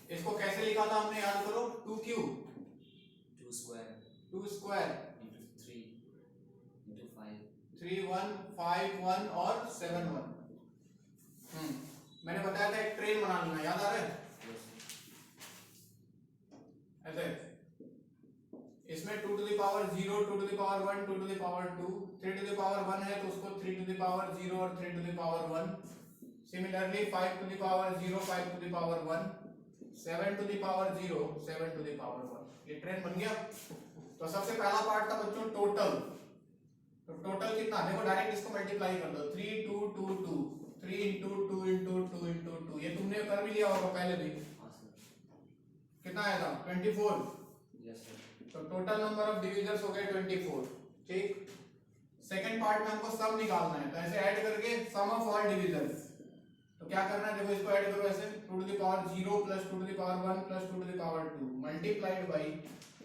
इसको कैसे लिखा था हमने, याद करो, 2 स्क्वायर into 3 into 5 3 1 5 1 और 7 1। मैंने बताया था एक ट्रेन बना लेना, याद आ रहा है? ऐसे इसमें 2 to the power 0, 2 to the power 1, 2 to the power 2, 3 to the power 1 है तो उसको 3 to the power 0 और 3 to the power 1। Similarly 5 to the power 0, 5 to the power 1, 7 to the power 0, 7 to the power 1। ये train बन गया। तो सबसे पहला पार्ट था बच्चों टोटल। तो टोटल कितना, देखो डायरेक्ट इसको मल्टीप्लाई कर दो, 3 2 2 2, 3 into 2 into 2 into 2, ये तुमने कर भी लिया होगा पहले भी। कितना आया था, 24। Yes sir. तो टोटल नंबर ऑफ डिविजर्स हो गए 24। ठीक, सेकंड पार्ट में हमको सम निकालना है, तो ऐसे ऐड करके सम ऑफ ऑल डिविजर्स। तो क्या करना है, देखो इसको ऐड करो ऐसे, 2 to the power 0 plus 2 to the power 1 plus 2 to the power 2 multiplied by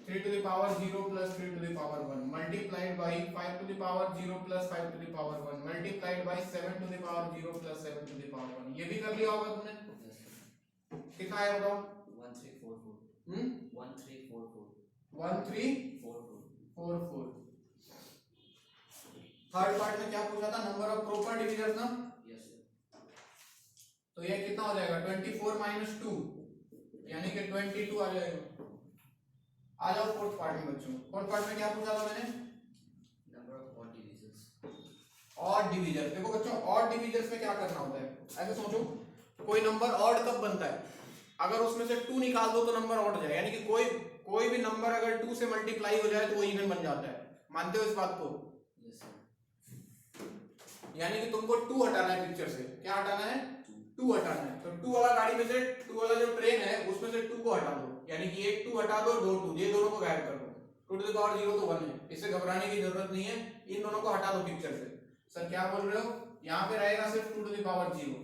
3 to the power 0 plus 3 to the power 1 multiplied by 5 to the power 0 plus 5 to the power 1 multiplied by 7 to the power 0 plus 7 to the power 1। ये भी कर लिया होगा तुमने। कितना आया बताओ? 1344 1344 1344। Third part में क्या पूछा था, नंबर ऑफ प्रॉपर डिविजर्स ना। Yes sir. तो ये कितना हो जाएगा, 24 minus 2 यानी कि 22 आ जाएगा। आ जाओ फोर्थ पार्ट में बच्चों। फोर्थ पार्ट में क्या पूछा था मैंने, number of odd divisors. Odd divisors. देखो बच्चों ऑड डिविजर्स में क्या करना होता है, ऐसे सोचो, कोई नंबर ऑड कब बनता है, अगर उसमें से 2 निकाल दो तो नंबर ऑड हो जाए, यानी कि कोई भी नंबर अगर 2 से मल्टीप्लाई हो जाए तो वो इवन बन जाता है। मानते हो इस बात को? Yes sir. यानी कि तुमको 2 हटाना है पिक्चर से। क्या हटाना है? 2 हटाना है। तो 2 वाला गाड़ी में से 2 वाला जो ट्रेन है उसमें से 2 को हटा दो, यानी कि एक 2 हटा दो, 2 2, ये दोनों को गायब कर दो। 2 to the power 0 तो 1 है, इससे घबराने की जरूरत नहीं है, इन दोनों को हटा दो पिक्चर से। सर क्या बोल रहे हो, यहाँ पे रहेगा सिर्फ 2 to the power 0,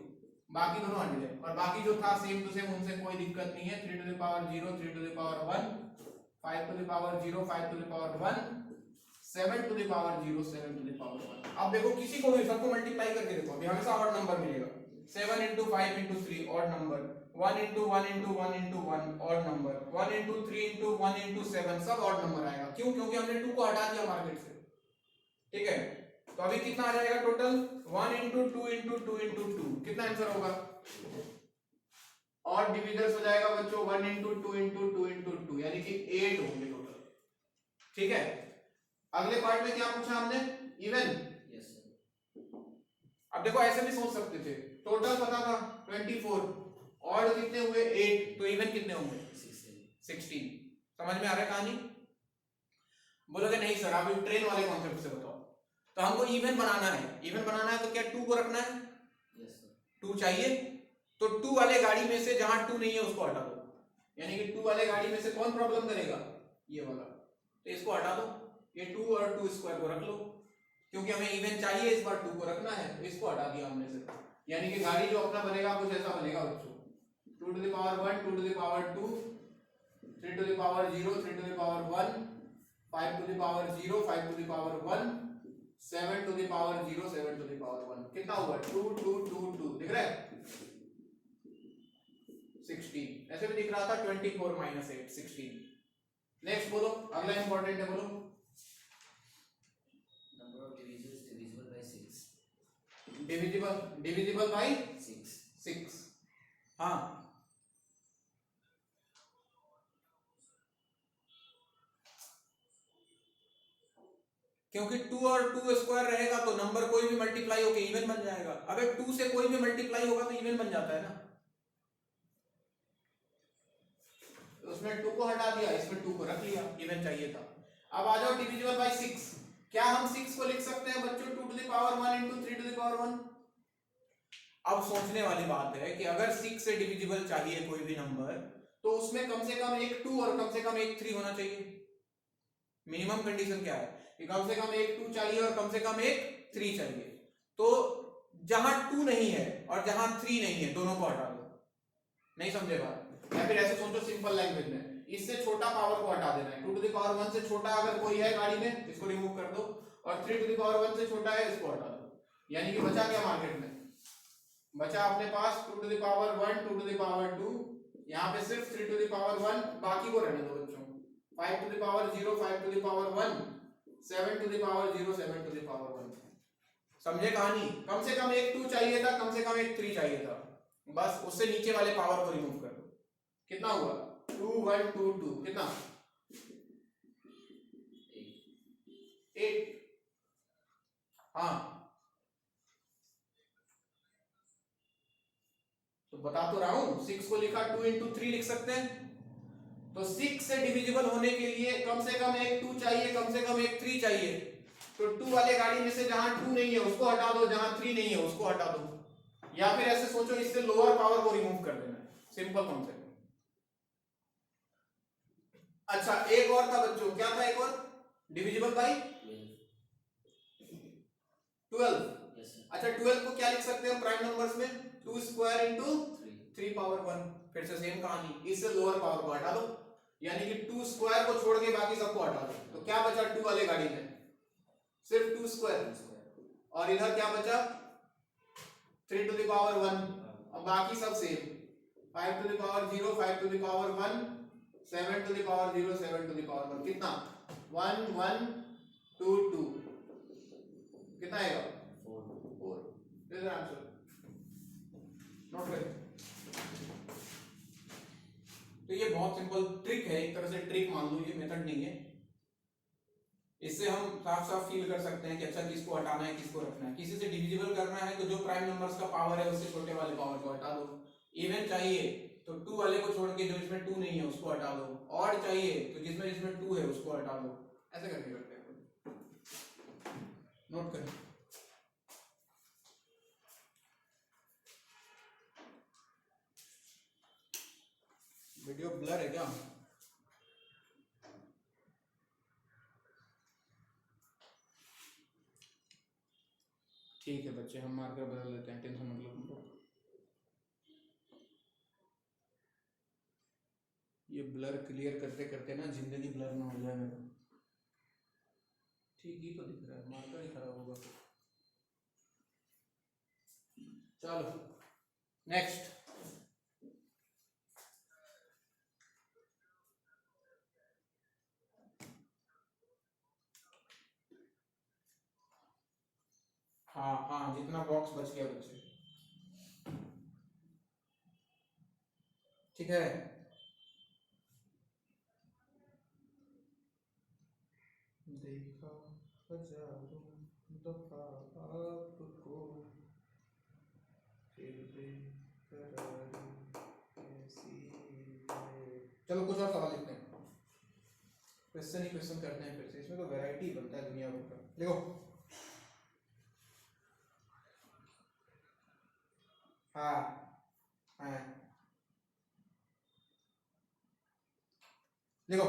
बाकी दोनों हट गए, और बाकी जो था सेम टू सेम, उनसे कोई दिक्कत नहीं है। 3 to the power 0, 3 to the power 1, 5 to the power 0, 5 to the power 1, 7 to the power 0, 7 to the power 1। अब देखो किसी को भी सबको मल्टीप्लाई करके देखो, अभी हमेशा ऑड नंबर मिलेगा। 7 into 5 into 3 odd number, 1 into 1 into 1 into 1 odd number, 1 into 3 into 1 into 7 सब ऑड नंबर आएगा। क्यों? क्योंकि हमने 2 को हटा दिया मार्केट से। ठीक है, तो अभी कितना आ जाएगा टोटल, 1 into 2 into 2 into 2, कितना आंसर होगा? ऑड डिविजर्स हो जाएगा बच्चों 1 into 2 into 2 into 2, यानी कि 8 होंगे टोटल। ठीक है, अगले पार्ट में क्या पूछा हमने, इवन। Yes sir. अब देखो ऐसे भी सोच सकते थे, टोटल पता था 24, ऑड कितने हुए 8, तो इवन कितने होंगे 16। समझ में आ रहा है कहानी? बोलोगे नहीं सर आप ट्रेन वाले कॉन्सेप्ट से बताओ। तो हमको इवन बनाना है, इवन बनाना है तो क्या 2 को रखना है? Yes sir. 2 चाहिए, तो 2 वाले गाड़ी में से जहां 2 नहीं है उसको हटा दो, यानी कि 2 वाले गाड़ी में से कौन प्रॉब्लम करेगा, ये वाला, तो इसको हटा दो, ये 2 और 2 स्क्वायर को रख लो, क्योंकि हमें इवन चाहिए, इस बार 2 को रखना है, तो इसको हटा दिया हमने से। यानी कि गाड़ी जो अपना बनेगा कुछ ऐसा बनेगा बच्चों, 2 to the power 1, 2 to the power 2, 3 to the power 0, 3 to the power 1, 5 to the power 0, 5 to the power 1, 7 to the power 0, 7 to the power 1। कितना हुआ 2 2 2 2, दिख रहा है 16। ऐसे भी दिख रहा था 24 minus 8, 16। नेक्स्ट बोलो, अगला इंपॉर्टेंट है, बोलो। Number of divisors divisible by 6। Divisible by 6। हाँ, क्योंकि 2 और 2 स्क्वायर रहेगा तो नंबर कोई भी मल्टीप्लाई होकर इवन बन जाएगा। अगर 2 से कोई भी मल्टीप्लाई होगा तो इवन बन जाता है ना, उसमें 2 को हटा दिया, इसमें 2 को रख लिया, इवन चाहिए था। अब आ जाओ डिविजिबल बाय 6। क्या हम 6 को लिख सकते हैं बच्चों 2 to the power 1 into 3 to the power 1? अब सोचने वाली बात है कि अगर 6 से डिविजिबल चाहिए कोई भी नंबर, तो उसमें कम से कम एक 2 और कम से कम एक 3 होना चाहिए। मिनिमम कंडीशन क्या है कि कम से कम एक 2 चाहिए और कम से कम एक 3 चाहिए। तो जहां 2 नहीं है और जहां 3 नहीं है दोनों को हटा दो। नहीं समझे बात? या फिर ऐसे सोचो सिंपल लैंग्वेज में, इससे छोटा पावर को हटा देना है। 2 to the power 1 से छोटा अगर कोई है गाड़ी में, इसको रिमूव कर दो, और 3 to the power 1 से छोटा है, इसको हटा दो। यानी कि बचा क्या मार्केट में, बचा अपने पास 2 to the power 1, 2 to the power 2, यहाँ पे सिर्फ 3 टू द पावर 1, बाकी को रहने दो बच्चों। 5 to the power 0, 5 to the power 1, 7 to the power 0, 7 to the power 1। समझे कहानी? कम से कम एक 2 चाहिए था, कम से कम एक 3 चाहिए था, बस उससे नीचे वाले पावर को रिमूव कर दो। कितना हुआ? 2 1 2 2, कितना? 8। हाँ तो बता तो रहा हूं, 6 को लिखा 2 इंटू 3 लिख सकते हैं। तो 6 से डिविजिबल होने के लिए कम से कम एक 2 चाहिए, कम से कम एक 3 चाहिए। तो 2 वाले गाड़ी में से जहां 2 नहीं है उसको हटा दो, जहां 3 नहीं है उसको हटा दो, या फिर ऐसे सोचो इससे लोअर पावर को रिमूव कर देना है। Simple concept. अच्छा एक और था बच्चों, क्या था एक और? Divisible by 12। अच्छा 12 को क्या लिख सकते हैं प्राइम नंबर्स में? 2 स्क्वायर इंटू 3 पावर 1। फिर से सेम कहानी, इससे लोअर पावर को हटा दो, यानी कि 2 स्क्वायर को छोड़ के बाकी सबको हटा दो। तो क्या बचा 2 वाले गाड़ी में? सिर्फ 2 स्क्वायर। और इधर क्या बचा? 3 टू द पावर 1। अब बाकी सब same, 5 to the power 0, 5 to the power 1, 7 to the power 0, 7 to the power 1। कितना? 1 1 2 2, कितना आएगा? 4। This is answer. नोट करें। तो ये बहुत सिंपल ट्रिक है, एक तरह से ट्रिक मान लो, ये मेथड नहीं है। इससे हम साफ साफ फील कर सकते हैं कि अच्छा किसको हटाना है किसको रखना है। किसी से डिविजिबल करना है तो जो प्राइम नंबर्स का पावर है उससे छोटे वाले पावर को हटा दो। इवन चाहिए तो 2 वाले को छोड़ के जो इसमें 2 नहीं है उसको हटा दो। ऑड चाहिए तो जिसमें 2 है उसको हटा दो। ऐसे करके करते हैं। नोट करें। वीडियो ब्लर है क्या? ठीक है बच्चे, हम मार्कर बदल लेते हैं, टेंशन मत लो तुम लोग। ये ब्लर क्लियर करते करते ना जिंदगी ब्लर ना हो जाए मेरा। ठीक ही तो दिख रहा है, मार्कर ही खराब होगा। चलो नेक्स्ट। हाँ हाँ, जितना बॉक्स बच गया बच्चे, ठीक है। देखा हजारों दफा आपको, फिर बेकरारी कैसी है। चलो कुछ और सवाल लिखते हैं, क्वेश्चन ही क्वेश्चन करते हैं फिर से। इसमें तो वैरायटी बनता है दुनिया भर का। देखो हाँ हाँ, देखो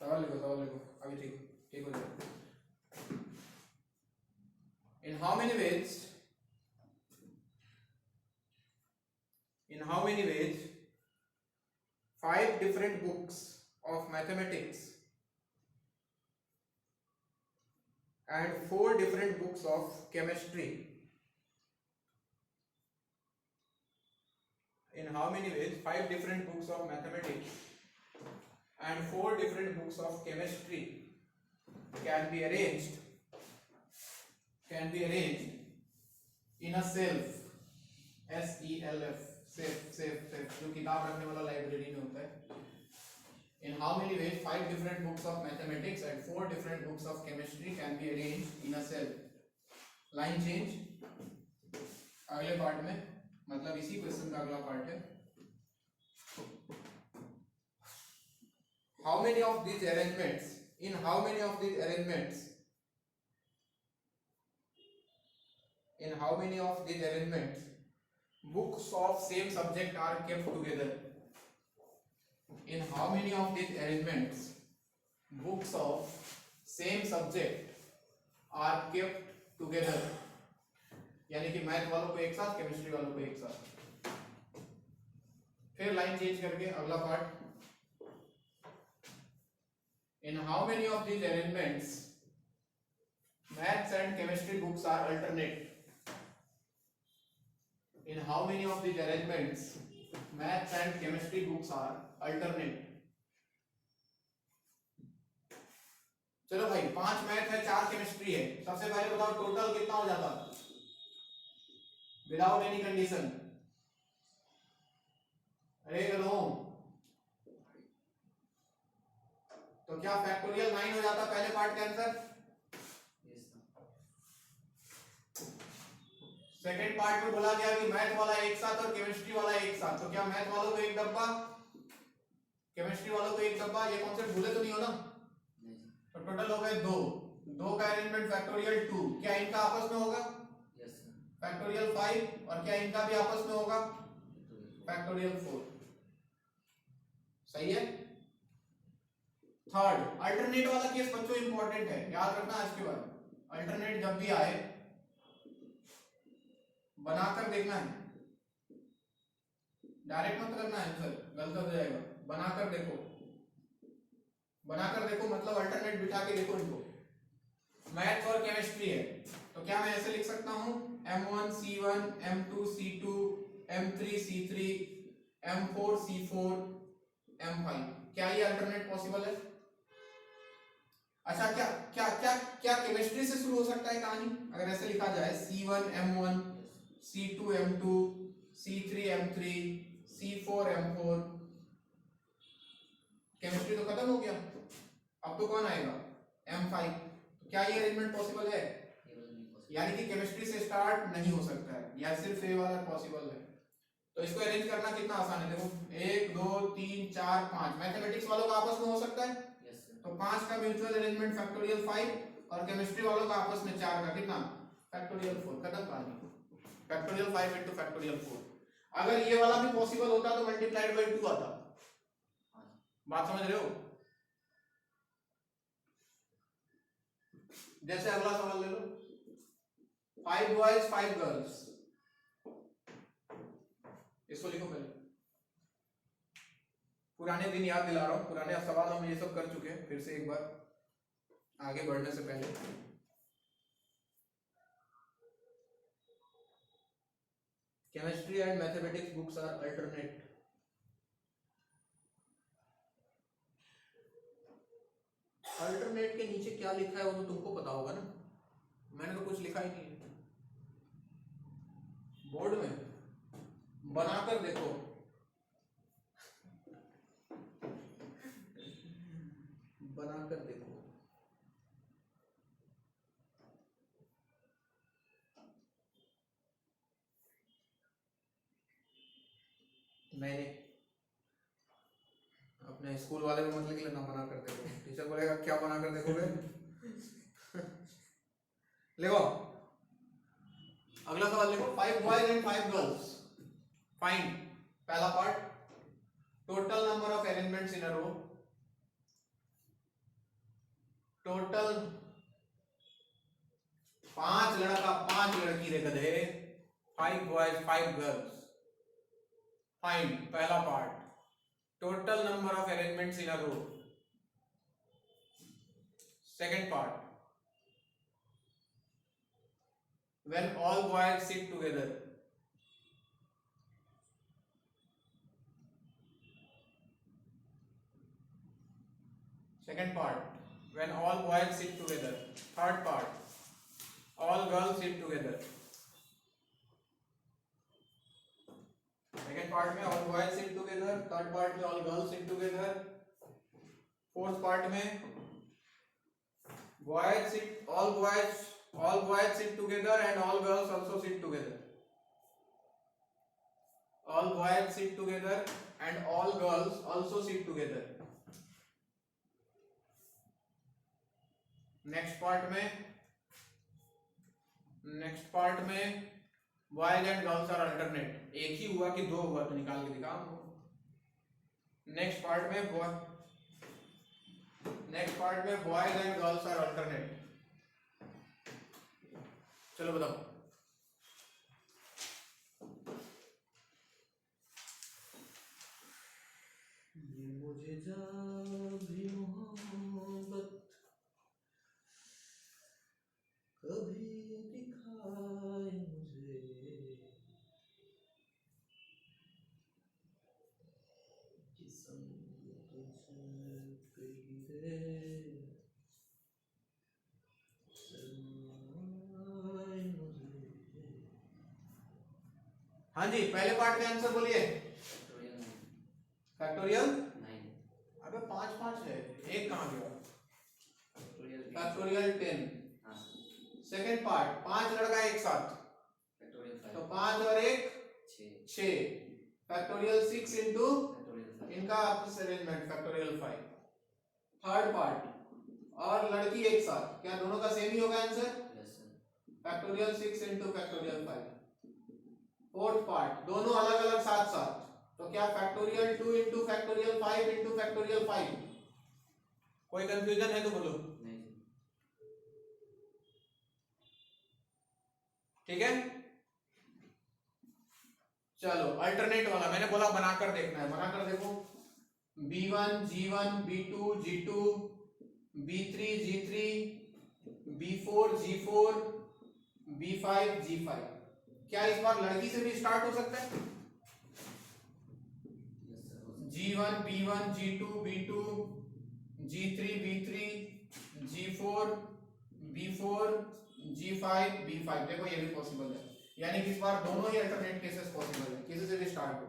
सवाल लिखो, सवाल लिखो, अभी ठीक ठीक हो जाएगा। In how many ways 5 different books of mathematics and 4 different books of chemistry, in how many ways 5 different books of mathematics and 4 different books of chemistry can be arranged in a shelf, SELF, safe, जो किताब रखने वाला library में होता है। In how many ways 5 different books of mathematics and 4 different books of chemistry can be arranged in a shelf? Line change अगले part में, मतलब इसी क्वेश्चन का अगला पार्ट है। How many of these arrangements, in how many of these arrangements, in how many of these arrangements books of same subject are kept together? In how many of these arrangements books of same subject are kept together? यानी कि math वालों को एक साथ, chemistry वालों को एक साथ। फिर लाइन चेंज करके अगला part. In how many of these arrangements maths and chemistry books are alternate? in how many of these arrangements maths and chemistry books are alternate? चलो भाई 5 मैथ है 4 केमिस्ट्री है, सबसे पहले बताओ टोटल कितना हो जाता विदाउट एनी कंडीशन? अरे करो तो क्या फैक्टोरियल 9 हो जाता पहले पार्ट का आंसर? सेकेंड पार्ट में बोला गया कि मैथ वाला एक साथ और केमिस्ट्री वाला एक साथ, तो क्या मैथ वालों को एक डब्बा केमिस्ट्री वालों को एक डब्बा? ये कॉन्सेप्ट भूले तो नहीं हो ना? तो टोटल हो गए 2 का अरेंजमेंट फैक्टोरियल 2, क्या इनका आपस में होगा? Yes sir. फैक्टोरियल 5, और क्या इनका भी आपस में होगा? फैक्टोरियल 4। सही है। थर्ड अल्टरनेट वाला केस बच्चों इंपॉर्टेंट है, याद रखना आज के बाद। अल्टरनेट जब भी आए बनाकर देखना है, डायरेक्ट मत करना है आंसर, गलत हो जाएगा। बनाकर देखो, बनाकर देखो मतलब अल्टरनेट बिठा के देखो इनको। मैथ्स और केमिस्ट्री है तो क्या मैं ऐसे लिख सकता हूं M1 C1 M2 C2 M3 C3 M4 C4 M5, क्या ये अल्टरनेट पॉसिबल है? अच्छा, क्या क्या क्या क्या केमिस्ट्री से शुरू हो सकता है कहानी? अगर ऐसे लिखा जाए C1 M1 C2 M2 C3 M3 C4 M4, chemistry तो खत्म हो गया, अब तो कौन आएगा? M5। तो क्या ये अरेंजमेंट पॉसिबल है? यानी कि केमिस्ट्री से स्टार्ट नहीं हो सकता है, या सिर्फ ए वाला पॉसिबल है। तो इसको अरेंज करना कितना आसान है, देखो 1 2 3 4 5 मैथमेटिक्स वालों का आपस में हो सकता है। तो 5 का म्यूचुअल अरेंजमेंट फैक्टोरियल 5, और केमिस्ट्री वालों का आपस में 4 का कितना? फैक्टोरियल 4। खत्म कहानी। Factorial 5 into factorial 4। अगर ये वाला भी पॉसिबल होता तो मल्टीप्लाइड बाय 2 आता। बात समझ रहे हो? जैसे अगला सवाल ले लो, 5 बॉयज 5 गर्ल्स, इसको लिखो पहले। पुराने दिन याद दिला रहा हूं, पुराने सवाल हम ये सब कर चुके हैं, फिर से एक बार आगे बढ़ने से पहले। Chemistry and mathematics books are alternate. Alternate के नीचे क्या लिखा है वो तो तुमको पता होगा ना, मैंने तो कुछ लिखा ही नहीं है। बोर्ड में बनाकर देखो, बनाकर देखो। मैंने अपने स्कूल वाले में मत लिख लेना बनाकर देखो, टीचर बोलेगा क्या बनाकर देखोगे? लिखो अगला सवाल, लिखो 5 बॉयज एंड 5 गर्ल्स, फाइंड। पहला part, total number of arrangements in a row. टोटल 5 लड़का 5 लड़की रे गधे, 5 बॉयज 5 गर्ल्स। फाइंड पहला part, total number of arrangements in a row. Second part, when all boys sit together. Second part, when all boys sit together. Third part, all girls sit together. Second part में all boys sit together, third part में all girls sit together, fourth part में all boys sit together and all girls also sit together. All boys sit together and all girls also sit together. Next part में boys and girls are alternate. एक ही हुआ कि 2 हुआ तो निकाल के दिखा हमको। नेक्स्ट पार्ट में boys and girls are alternate. चलो बताओ। ये मुझे जब भी मोहब्बत कभी दिखाए मुझे, हाँ जी, पहले पार्ट का आंसर बोलिए। फैक्टोरियल 9, फैक्टोरियल 9, अबे 5 5 है, एक कहाँ गया? Factorial 10, factorial 10। हाँ सर, सेकंड पार्ट 5 लड़का एक साथ, फैक्टोरियल तो 5, 5 और 1 6, 6। फैक्टोरियल 6 इंटू फैक्टोरियल 5, इनका आपस अरेंजमेंट फैक्टोरियल 5। थर्ड पार्ट और लड़की एक साथ, क्या दोनों का सेम ही होगा answer? Yes sir, factorial 6 into factorial 5। Fourth part दोनों अलग अलग साथ साथ, तो क्या factorial 2 into factorial 5 into factorial 5। कोई कंफ्यूजन है तो बोलो। नहीं सर, ठीक है, चलो अल्टरनेट वाला मैंने बोला बनाकर देखना है, बनाकर देखो। B1 G1 B2 G2 B3 G3 B4 G4 B5 G5। क्या इस बार लड़की से भी स्टार्ट हो सकता है? यस सर, हो सकता G1 B1 G2 B2 G3 B3 G4 B4 G5 B5। देखो ये भी पॉसिबल है, यानी कि इस बार दोनों ही अल्टरनेट केसेस पॉसिबल है, किसी से भी स्टार्ट हो।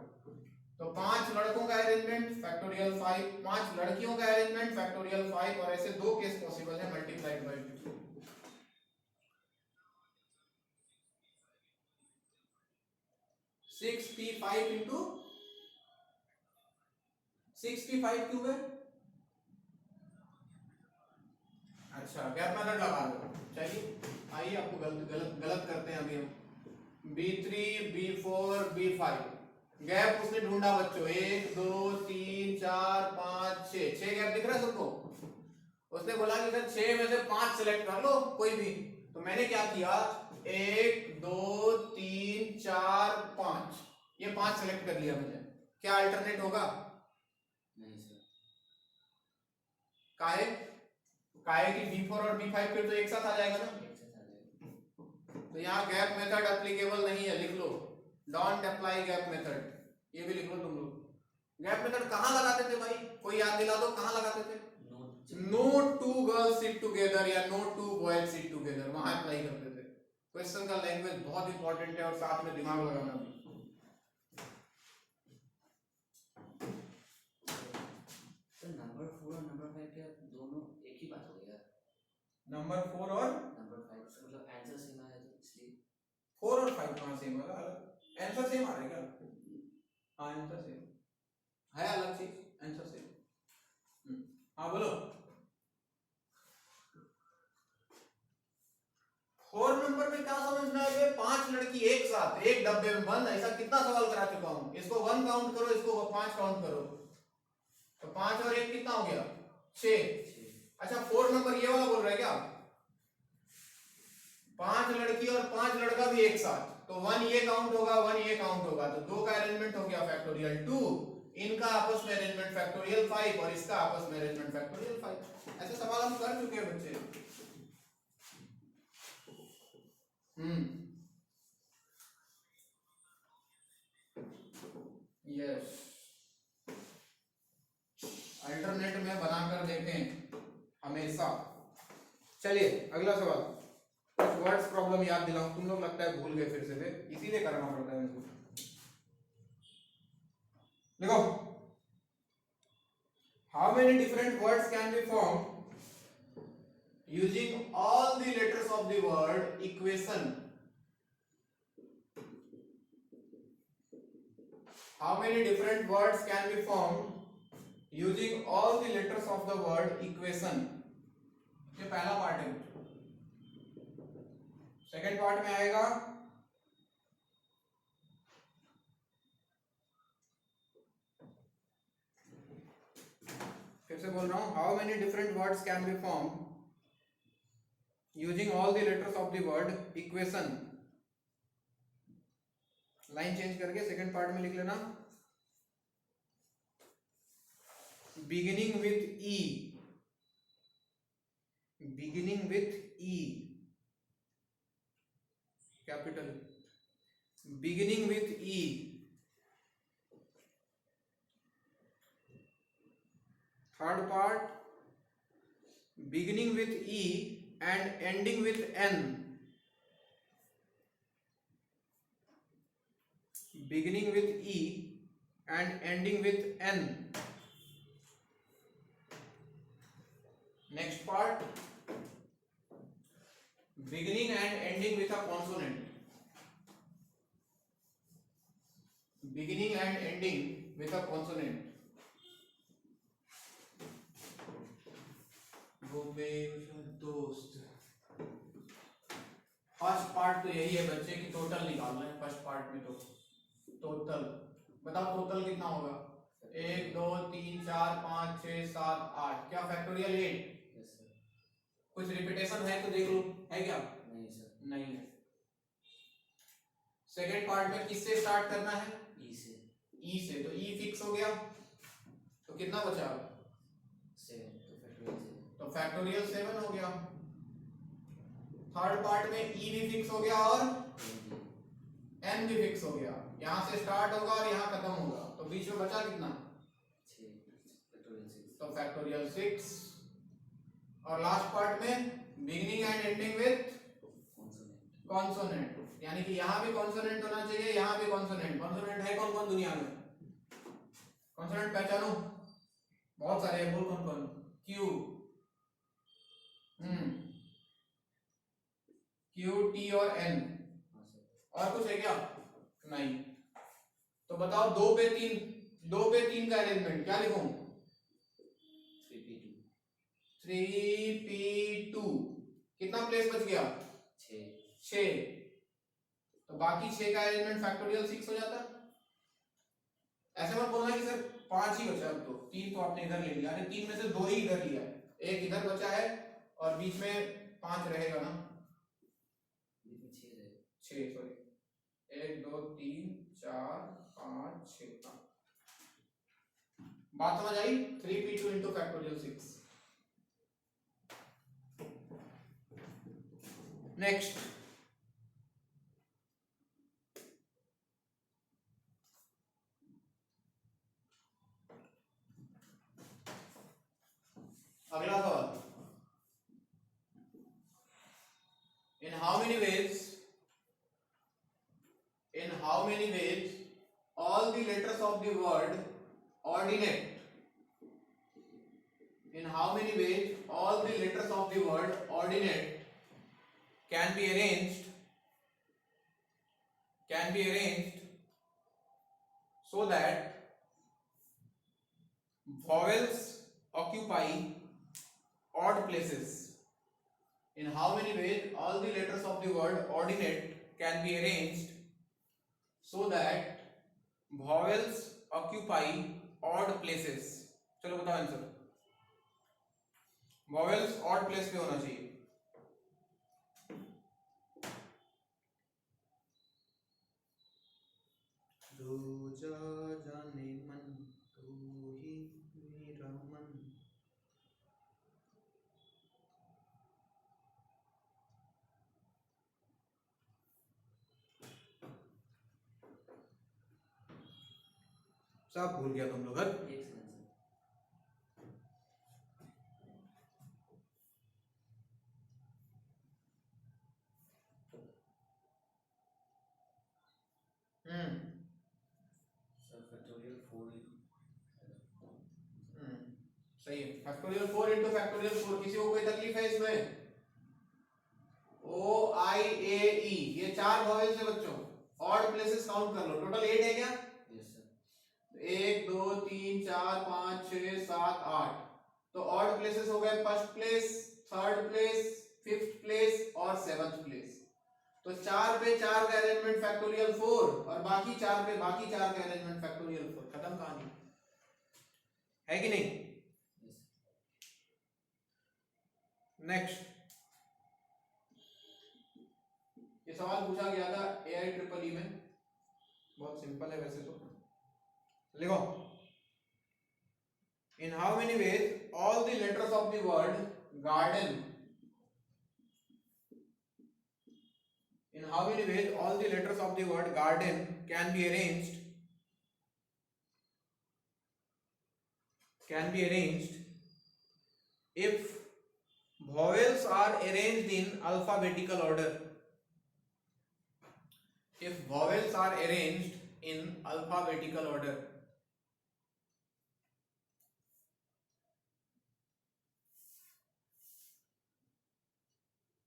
तो 5 लड़कों का अरेंजमेंट फैक्टोरियल 5, 5 लड़कियों का अरेंजमेंट फैक्टोरियल 5, और ऐसे दो केस पॉसिबल है multiplied by 2। 6p5 into 6p5 cube है। अच्छा गैप मेथड लगा दो, चलिए आइए आपको गलत गलत गलत करते हैं अभी हम। B3 B4 B5 गैप उसने ढूंढा बच्चों, 1 2 3 4 5 6, 6 गैप दिख रहा है सबको? उसने बोला कि सर 6 में से 5 सिलेक्ट कर लो कोई भी, तो मैंने क्या किया 1 2 3 4 5, ये 5 सिलेक्ट कर लिया मैंने। क्या अल्टरनेट होगा? नहीं सर, काहे काहे कि B4 और B5 फिर तो एक साथ आ जाएगा ना, एक साथ आ जाएगा, तो यहाँ गैप मेथड एप्लीकेबल नहीं है, लिख लो डोंट अप्लाई गैप मेथड, ये भी लिख लो तुम लोग। गैप मेथड कहाँ लगाते थे भाई, कोई याद दिला दो कहाँ लगाते थे? Note, no two girls sit together या no two boys sit together, वहां अप्लाई करते थे। क्वेश्चन का लैंग्वेज बहुत इंपॉर्टेंट है और साथ में दिमाग लगाना भी। सर नंबर 4 और नंबर 5 क्या दोनों एक ही बात हो गया? नंबर 4 और नंबर 5 से मतलब आंसर सेम आया तो इसलिए 4 और 5 कहाँ सेम है? आंसर सेम आ रहा है क्या? हाँ आंसर सेम है, अलग चीज आंसर सेम। हाँ बोलो। 4 नंबर में क्या समझना है? 5 लड़की एक साथ एक डब्बे में बंद, ऐसा कितना सवाल करा चुका हूं। इसको 1 काउंट करो, इसको 5 काउंट करो, तो 5 और 1 कितना हो गया? 6। अच्छा 4 नंबर ये वाला बोल रहा है क्या? 5 लड़की और 5 लड़का भी एक साथ, तो 1 ये काउंट होगा 1 ये काउंट होगा, तो 2 का अरेंजमेंट हो गया फैक्टोरियल 2, इनका आपस में अरेंजमेंट फैक्टोरियल 5 और इसका आपस में अरेंजमेंट फैक्टोरियल 5। ऐसे सवाल हम कर चुके हैं बच्चे। यस, अल्टरनेट में बनाकर देखें हमेशा। चलिए अगला सवाल, कुछ वर्ड्स प्रॉब्लम याद दिलाऊं, तुम लोग लगता है भूल गए फिर से, इसीलिए करना पड़ता है मुझको। देखो, how many different words can be form using all the letters of the word equation? How many different words can be formed using all the letters of the word equation? ये पहला पार्ट है। Second part में आएगा फिर से बोल रहा हूं, how many different words can be form using all the letters of the word equation. Line change करके सेकंड पार्ट में लिख लेना, beginning with E, beginning with E capital, beginning with E, third part beginning with E and ending with n, beginning with E and ending with N. Next part, beginning and ending with a consonant. Beginning and ending with a consonant. वो मेरा दोस्त। First part तो यही है बच्चे की total निकालना है। फर्स्ट पार्ट में तो टोटल बताओ, टोटल कितना होगा? 1 2 3 4 5 6 7 8। क्या फैक्टोरियल 8? Yes sir. कुछ रिपीटेशन है तो देख लो, है क्या? नहीं सर। नहीं है। सेकेंड पार्ट में किससे स्टार्ट करना है? ई से। ई से, तो ई फिक्स हो गया, तो कितना बचा? 7, तो फैक्टोरियल 7। तो फैक्टोरियल 7 हो गया। थर्ड पार्ट में ई भी फिक्स हो गया और एन भी फिक्स हो गया। यहां से स्टार्ट होगा और यहां खत्म होगा, तो बीच में बचा कितना? 6, फैक्टोरियल 6। तो फैक्टोरियल 6। और लास्ट पार्ट में beginning and ending with consonant, यानी कि यहां भी कॉन्सोनेंट होना चाहिए, यहां भी कॉन्सोनेंट। कॉन्सोनेंट है कौन कौन दुनिया में? कॉन्सोनेंट पहचानो, बहुत सारे हैं, बोल कौन कौन? क्यू, क्यू टी और एन। और कुछ है क्या? नहीं। तो बताओ 2 पे 3 का अरेंजमेंट क्या लिखूं? 3p2। 3p2। कितना प्लेस बच गया? 6। तो बाकी 6 का अरेंजमेंट फैक्टोरियल 6 हो जाता। ऐसे मत बोलना कि सर 5 ही बचा, अब तो 3 तो आपने इधर ले लिया। अरे 3 में से 2 ही इधर लिया है, एक इधर बचा है और बीच में 5 रहेगा ना, 6 सॉरी, 1 2 3 4 5 6। बात समझ आई? 3p2 into factorial 6। नेक्स्ट, अगला सवाल। In how many ways all the letters of the word ordinate? In how many ways all the letters of the word ordinate can be arranged so that vowels occupy odd places? In how many ways all the letters of the word ordinate can be arranged so that vowels occupy odd places? चलो बताओ answer. vowels odd place पे होना चाहिए। रोजा जाने मन तू ही मेरा मन। सब भूल गया तुम लोग। एक सेकंड सर। फैक्टोरियल 4। सही है। Factorial 4 into factorial 4। किसी को कोई तकलीफ है इसमें? O I A E, ये 4 वॉवेल्स है बच्चों। ऑड प्लेसेस काउंट कर लो, टोटल 8 है क्या? Yes sir. 1 2 3 4 5 6 7 8। तो ऑड प्लेसेस हो गए first place, third place, fifth place और सेवंथ प्लेस। तो 4 पे 4 का अरेंजमेंट फैक्टोरियल 4 और बाकी 4 पे बाकी 4 का अरेंजमेंट फैक्टोरियल 4। खत्म कहानी, है कि नहीं? नेक्स्ट, ये सवाल पूछा गया था AIEEE में, बहुत सिंपल है वैसे तो। लिखो, in how many ways all the letters of the word garden, in how many ways all the letters of the word garden can be arranged if vowels are arranged in alphabetical order. If vowels are arranged in alphabetical order.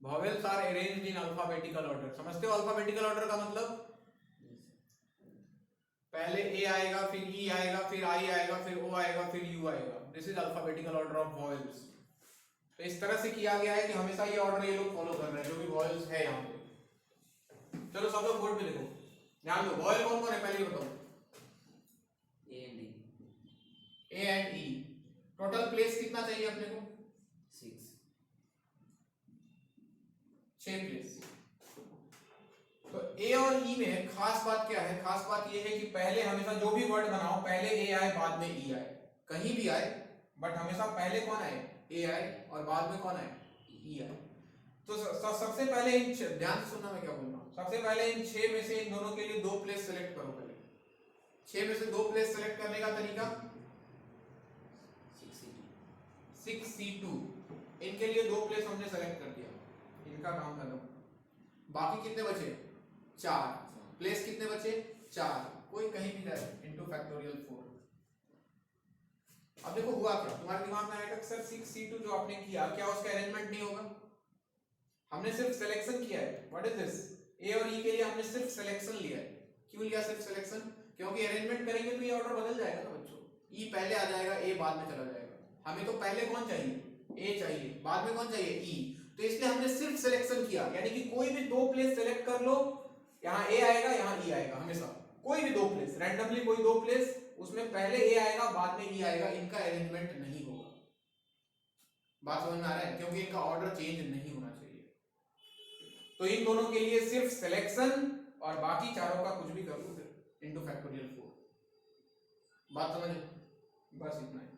Vowels are arranged in alphabetical order. समझते हो alphabetical order का मतलब? पहले A आएगा, फिर E आएगा, फिर I आएगा, फिर O आएगा, फिर U आएगा. This is alphabetical order of vowels. तो इस तरह से किया गया है कि हमेशा ये ऑर्डर ये लोग फॉलो कर रहे हैं जो भी वॉयल्स है यहाँ पे. चलो सब लोग बोर्ड पे लिखो. ध्यान दो, वॉयल कौन कौन है पहले बताओ. A and D. A and E. Total place कितना चाहिए अपने को? 6. 6 प्लेस. तो A और E में खास बात क्या है? खास बात ये है कि पहले हमेशा जो भी वर्ड बनाओ पहले A आए बाद में E आए. कहीं भी आए बट हमेशा पहले कौन आए? A आए और बाद में कौन आए? E आए. तो सबसे पहले इन ध्यान से सुनना मैं क्या बोल रहा हूँ. सबसे पहले इन 6 में से इन दोनों के लिए 2 प्लेस सेलेक्ट करो. पहले 6 में से 2 प्लेस सेलेक्ट करने का तरीका 6C2. इनके लिए 2 प्लेस हमने सेलेक्ट कर दिया. इनका काम खत्म. बाकी कितने बचे? 4. प्लेस कितने बचे? 4. कोई कहीं भी जाए इनटू फैक्टोरियल 4. अब देखो हुआ क्या. तुम्हारे दिमाग में आएगा सर 6C2 जो आपने किया क्या उसका अरेंजमेंट नहीं होगा? हमने सिर्फ सिलेक्शन किया है. What is this? ए और ई के लिए हमने सिर्फ सिलेक्शन लिया है. क्यों लिया सिर्फ सिलेक्शन? क्योंकि अरेंजमेंट करेंगे तो ये ऑर्डर बदल जाएगा ना बच्चों. ई पहले आ जाएगा, ए बाद में चला जाएगा. हमें तो पहले कौन चाहिए? ए चाहिए. बाद में कौन चाहिए? ई. तो इसलिए हमने सिर्फ सिलेक्शन किया. यानी कि कोई भी 2 प्लेस सेलेक्ट कर लो. यहाँ ए आएगा, यहाँ ई आएगा. हमेशा कोई भी 2 प्लेस रैंडमली कोई 2 प्लेस उसमें पहले ए आएगा बाद में ई आएगा. इनका अरेंजमेंट नहीं होगा. बात समझ में आ रहा है? क्योंकि इनका ऑर्डर चेंज नहीं होना चाहिए. तो इन दोनों के लिए सिर्फ सिलेक्शन और बाकी चारों का कुछ भी कर लो फिर इनटू फैक्टोरियल 4. बात समझ? बस इतना ही.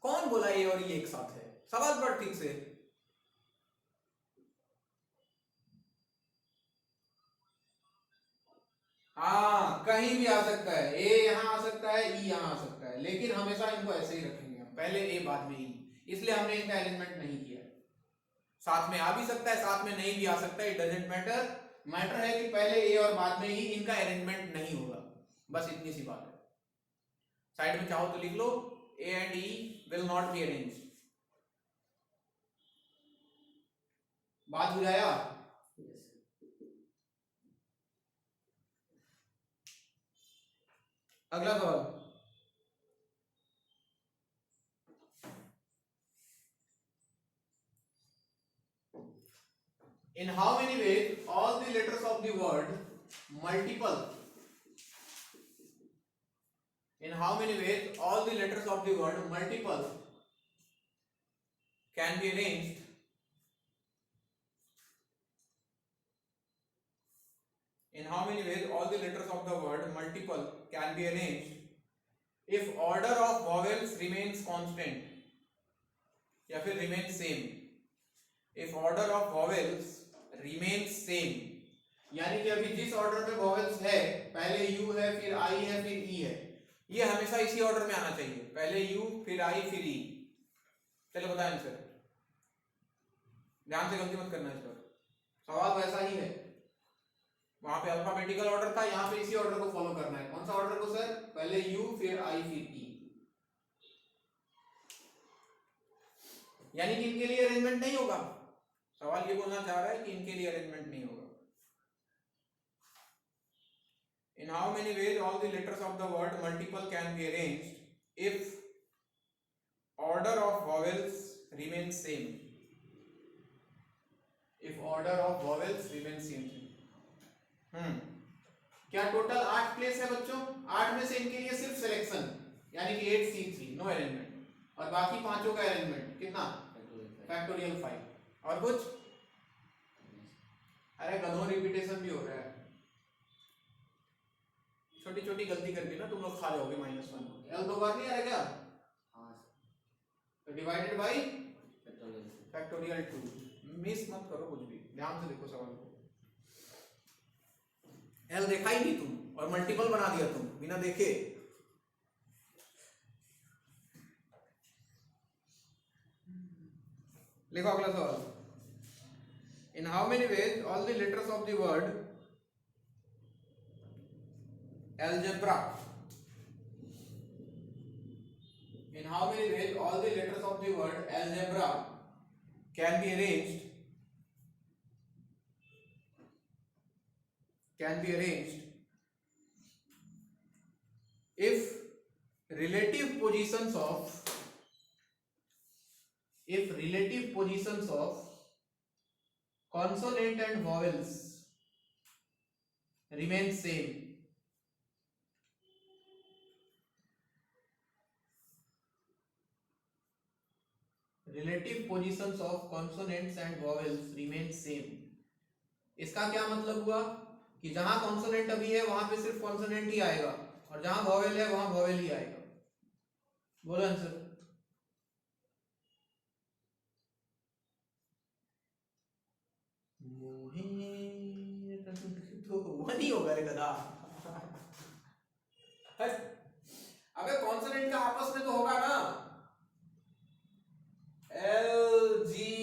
कौन बोला ए और ई एक साथ है? सवाल पढ़ ठीक से. हाँ कहीं भी आ सकता है. ए यहां आ सकता है, ई यहां आ सकता है, लेकिन हमेशा इनको ऐसे ही रखेंगे हम. पहले ए बाद में ई. इसलिए हमने इनका अरेंजमेंट नहीं किया. साथ में आ भी सकता है, साथ में नहीं भी आ सकता है. It doesn't matter. मैटर है कि पहले ए और बाद में ई. इनका अरेंजमेंट नहीं होगा. बस इतनी सी बात है. साइड में चाहो तो लिख लो A and E will not be arranged. बात बुझाया? अगला सवाल. In how many ways all the letters of the word multiple? In how many ways all the letters of the word multiple can be arranged? In how many ways all the letters of the word multiple can be arranged if order of vowels remains constant या फिर remains same? If order of vowels remains same, यानी कि अभी जिस order में vowels है पहले you है, फिर आई है, फिर ई है, ये हमेशा इसी ऑर्डर में आना चाहिए. पहले यू, फिर आई, फिर ई. चलो बताएं आंसर. ध्यान से गलती मत करना इस पर. सवाल वैसा ही है. वहां पे अल्फाबेटिकल ऑर्डर था, यहाँ पे इसी ऑर्डर को फॉलो करना है. कौन सा ऑर्डर को सर? पहले यू, फिर आई, फिर ई. यानी कि इनके लिए अरेंजमेंट नहीं होगा. सवाल ये बोलना चाह रहा है कि इनके लिए अरेंजमेंट नहीं होगा. In how many ways all the letters of the word multiple can be arranged if order of vowels remains same? If order of vowels remains same. क्या टोटल 8 प्लेस है बच्चों? 8 में से इनके लिए सिर्फ सिलेक्शन यानी कि 8C3 नो अरेंजमेंट, और बाकी पांचों का अरेंजमेंट कितना? फैक्टोरियल 5. और कुछ? अरे गधों रिपीटेशन भी हो रहा है. छोटी छोटी गलती करके ना तुम लोग खा जाओगे -1. एल 2 बार नहीं आ रहा क्या? हाँ. तो डिवाइडेड बाय फैक्टोरियल 2. मिस मत करो कुछ भी. ध्यान से देखो सवाल को. एल देखा ही नहीं तुम और मल्टीपल बना दिया तुम बिना देखे. लिखो अगला सवाल. In how many ways all the letters of the word algebra, in how many ways all the letters of the word algebra can be arranged if relative positions of consonant and vowels remain same. Relative positions of consonants and vowels remain same. इसका क्या मतलब हुआ कि जहां consonant अभी है वहां पे सिर्फ कॉन्सोनेंट ही आएगा और जहां वॉवेल है वहां वॉवेल ही आएगा. बोलो आंसर. तो वन ही होगा रे गधा. अबे कॉन्सोनेंट का आपस में तो होगा ना. एल जी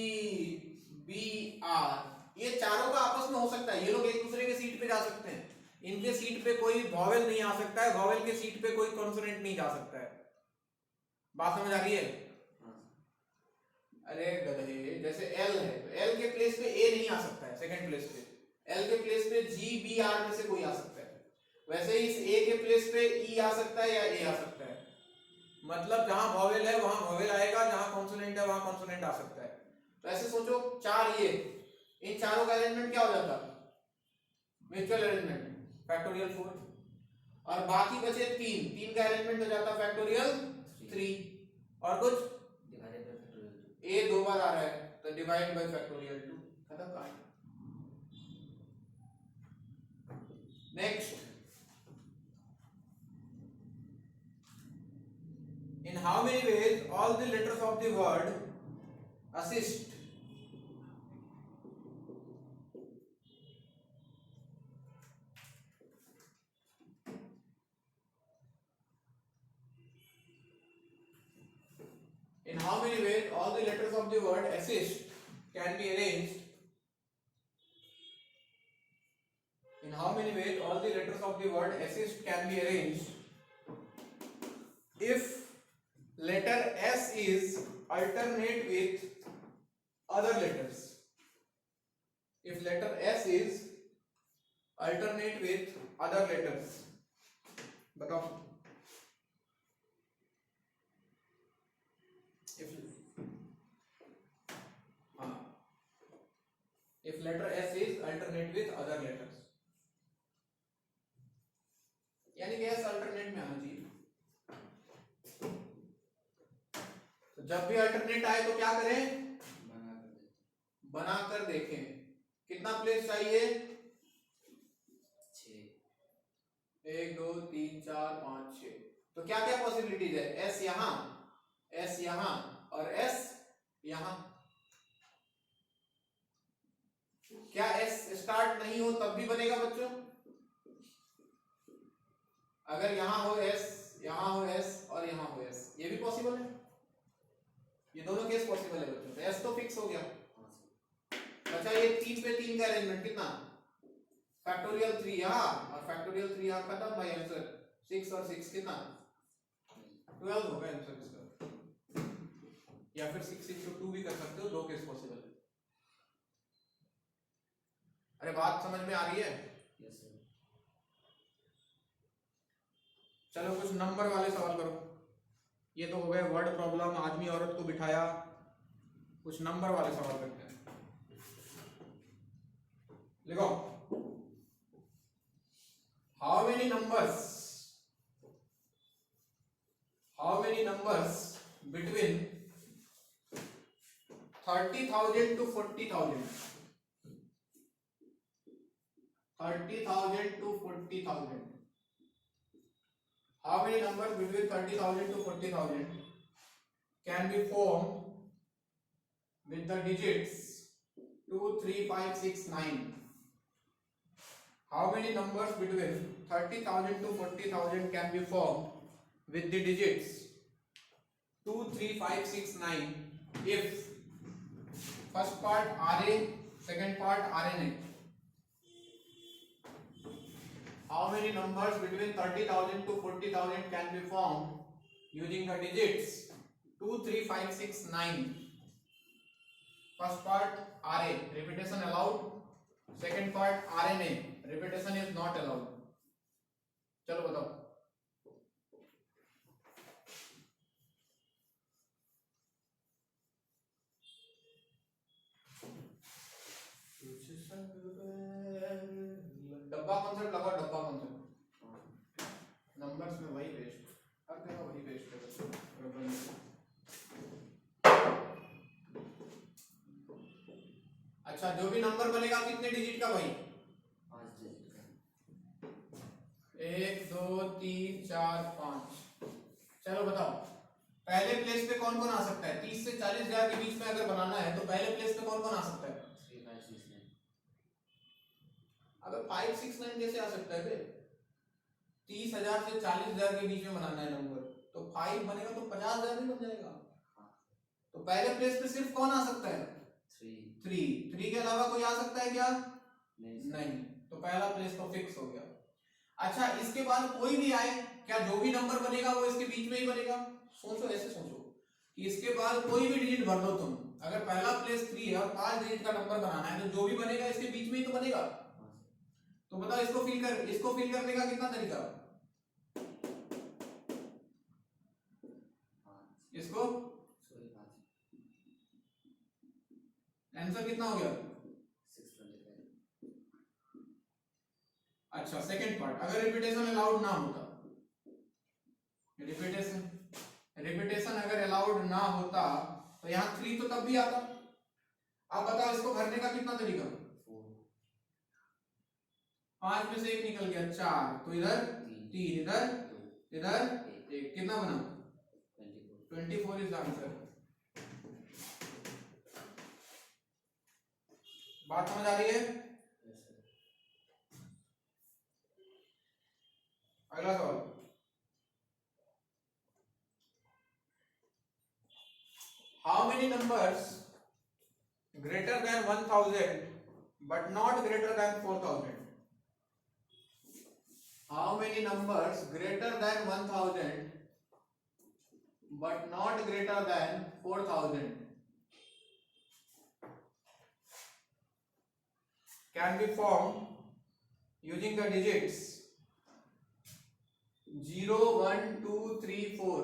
बी आर ये चारों का आपस में हो सकता है. ये लोग एक दूसरे के सीट पे जा सकते हैं. इनके सीट पे कोई वॉवेल नहीं आ सकता है, वॉवेल के सीट पे कोई कॉन्सोनेंट नहीं जा सकता है. बात समझ आ रही है? अरे गधे, जैसे एल है तो एल के प्लेस पे ए नहीं आ सकता है. सेकंड प्लेस पे एल के प्लेस पे जी बी आर में से कोई आ सकता है. वैसे ही इस ए के प्लेस पे ई आ सकता है या ए आ सकता है. मतलब जहां वॉवेल है वहां वॉवेल आएगा, जहां कॉन्सोनेंट है वहां कॉन्सोनेंट आ सकता है. तो ऐसे सोचो चार, ये इन चारों का अरेंजमेंट क्या हो जाता? Mutual arrangement factorial 4. और बाकी बचे तीन का अरेंजमेंट हो जाता फैक्टोरियल 3. और कुछ ए 2 बार आ रहा है तो डिवाइड बाय फैक्टोरियल 2. खत्म कहानी. Next, in how many ways all the letters of the word assist in how many ways all the letters of the word assist can be arranged in how many ways all the letters of the word assist can be arranged if letter S is alternate with other letters. If letter S is alternate with other letters. बताओ. If letter S is alternate with other letters, यानी कि S alternate में आना चाहिए. जब भी alternate आए तो क्या करें? बनाकर देखें. कितना प्लेस चाहिए? 6. 1 2 3 4 5 6. तो क्या क्या पॉसिबिलिटीज है? एस यहां, एस यहां और एस यहां. क्या एस स्टार्ट नहीं हो तब भी बनेगा बच्चों? अगर यहां हो एस, यहां हो एस और यहां हो एस, ये भी पॉसिबल है. ये दोनों केस पॉसिबल है बच्चों. एस तो फिक्स हो गया. अच्छा, ये 3 पे 3 का अरेंजमेंट कितना? फैक्टोरियल 3 यहां और फैक्टोरियल 3 यहां. खत्म भाई आंसर. 6 और 6 कितना? 12 होगा आंसर इसका. या फिर 6 6 2 भी कर सकते हो. 2 केस पॉसिबल है. अरे बात समझ में आ रही है? Yes sir. चलो कुछ नंबर वाले सवाल करो. ये तो हो गए वर्ड प्रॉब्लम, आदमी औरत को बिठाया. कुछ नंबर वाले सवाल करते हैं. लिखो. How many numbers between 30,000 to 40,000? 30,000 to 40,000. How many numbers between 30,000 to 40,000 can be formed with the digits 2, 3, 5, 6, 9? How many numbers between 30,000 to 40,000 can be formed with the digits 2, 3, 5, 6, 9 if first part RA, second part RNA. How many numbers between 30,000 to 40,000 can be formed using the digits 2, 3, 5, 6, 9? First part RA, repetition allowed. Second part RNA, repetition is not allowed. चलो बताओ. डब्बा concept लगा, डब्बा concept. Numbers में वही waste, हर जगह वही waste है. अच्छा, जो भी नंबर बनेगा कितने डिजिट का भाई? 5 डिजिट का. 1 2 3 4 5. चलो बताओ, पहले प्लेस पे कौन कौन आ सकता है? 30 से 40,000 के बीच में अगर बनाना है तो पहले प्लेस पे कौन कौन आ सकता है? 3 5 6 9. अगर 5 6 9 कैसे आ सकता है बे? 30,000 से 40,000 के बीच में बनाना है नंबर, तो 5 बनेगा तो 50,000 ही बन जाएगा. तो पहले प्लेस पे सिर्फ कौन आ सकता है? 3 के अलावा कोई आ सकता है क्या? नहीं. तो पहला प्लेस तो फिक्स हो गया. अच्छा, इसके बाद कोई भी आए, क्या जो भी नंबर बनेगा वो इसके बीच में ही बनेगा? सोचो, ऐसे सोचो कि इसके बाद कोई भी डिजिट भर दो तुम. अगर पहला प्लेस 3 है और 5 डिजिट का नंबर बनाना है तो जो भी बनेगा इसके बीच में ही तो बनेगा. तो बताओ, इसको फिल करने का कितना तरीका? इसको आंसर कितना हो गया? 625. अच्छा, सेकंड पार्ट, अगर रिपीटेशन अलाउड ना होता, रिपीटेशन अगर अलाउड ना होता तो यहाँ 3 तो तब भी आता. अब बताओ, इसको भरने का कितना तरीका? 5 में से 1 निकल गया, 4, तो इधर 3, इधर 1, कितना बना? 24 इज आंसर. बात समझ आ रही है? अगला सवाल. How many numbers greater than 1000 but not greater than 4000? How many numbers greater than 1000 but not greater than 4000 can be formed using the digits 0, 1, 2, 3, 4?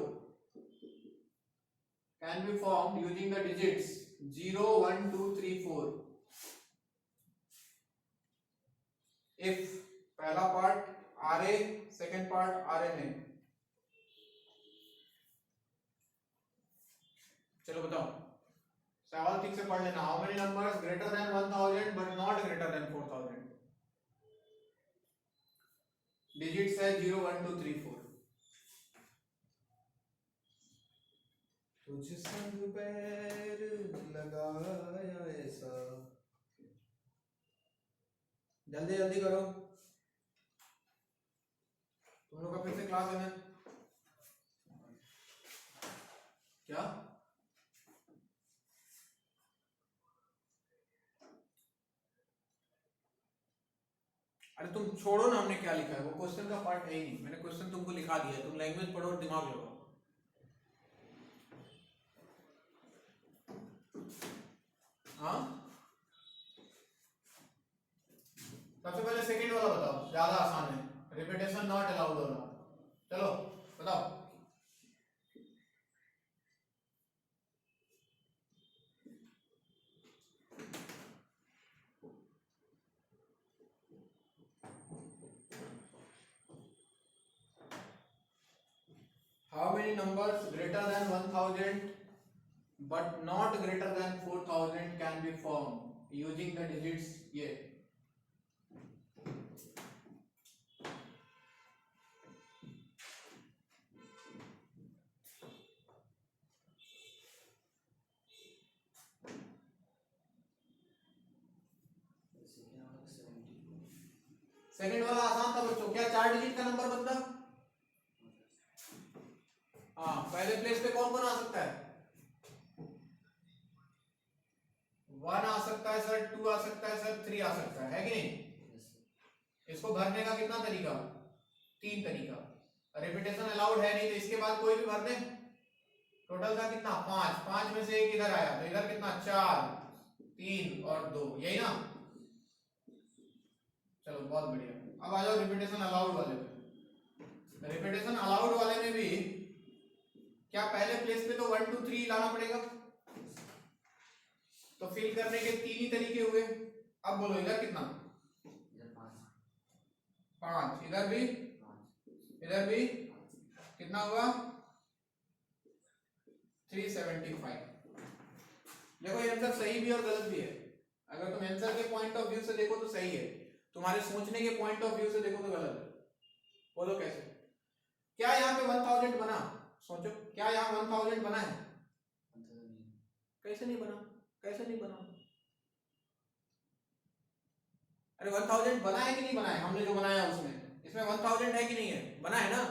Can be formed using the digits 0, 1, 2, 3, 4 if पहला part RA, second part RNA. चलो बताओ, सवाल ठीक से पढ़ लेना. How many numbers greater than 1000 but not greater than 4000? Digits है 0, 1, 2, 3, 4. तुझ संग पैर लगाया ऐसा. जल्दी जल्दी करो, तुम लोग का फिर से क्लास है ना? क्या? अरे तुम छोड़ो ना, हमने क्या लिखा है वो क्वेश्चन का पार्ट है ही नहीं. मैंने क्वेश्चन तुमको लिखा दिया है, तुम लैंग्वेज पढ़ो और दिमाग लगाओ. हाँ, सबसे पहले सेकंड वाला बताओ, ज्यादा आसान है. रिपीटेशन नॉट अलाउड होना. चलो बताओ. How many numbers greater than 1000 but not greater than 4000 can be formed using the digits ये? सेकंड वाला आसान था बच्चों. क्या 4 डिजिट का नंबर बनता? हाँ, पहले प्लेस पे कौन कौन आ सकता है? 1 आ सकता है सर, 2 आ सकता है सर, 3 आ सकता है कि नहीं? इसको भरने का कितना तरीका? 3 तरीका। रिपीटेशन अलाउड है नहीं तो इसके बाद कोई भी भर दे। टोटल था कितना? 5। 5 में से एक इधर आया तो इधर कितना? 4, 3 और 2, यही ना? चलो बहुत बढ़िया। अब आ जाओ रिपीटेशन अलाउड वाले पे। रिपीटेशन अलाउड वाले में भी क्या पहले प्लेस पे तो 1 2 3 लाना पड़ेगा, तो फिल करने के 3 ही तरीके हुए। अब बोलो इधर कितना? इधर 5, इधर भी, इधर भी कितना हुआ? 375। देखो ये आंसर सही भी और गलत भी है। अगर तुम आंसर के पॉइंट ऑफ व्यू से देखो तो सही है, तुम्हारे सोचने के पॉइंट ऑफ व्यू से देखो तो गलत है। बोलो कैसे? क्या यहाँ पे 1000 बना? सोचो, क्या यहाँ 1000 बना है? कैसे नहीं बना? कैसे नहीं बना? अरे 1000 बना है कि नहीं बना है? हमने जो बनाया उसमें, इसमें 1000 है कि नहीं है? बना है ना?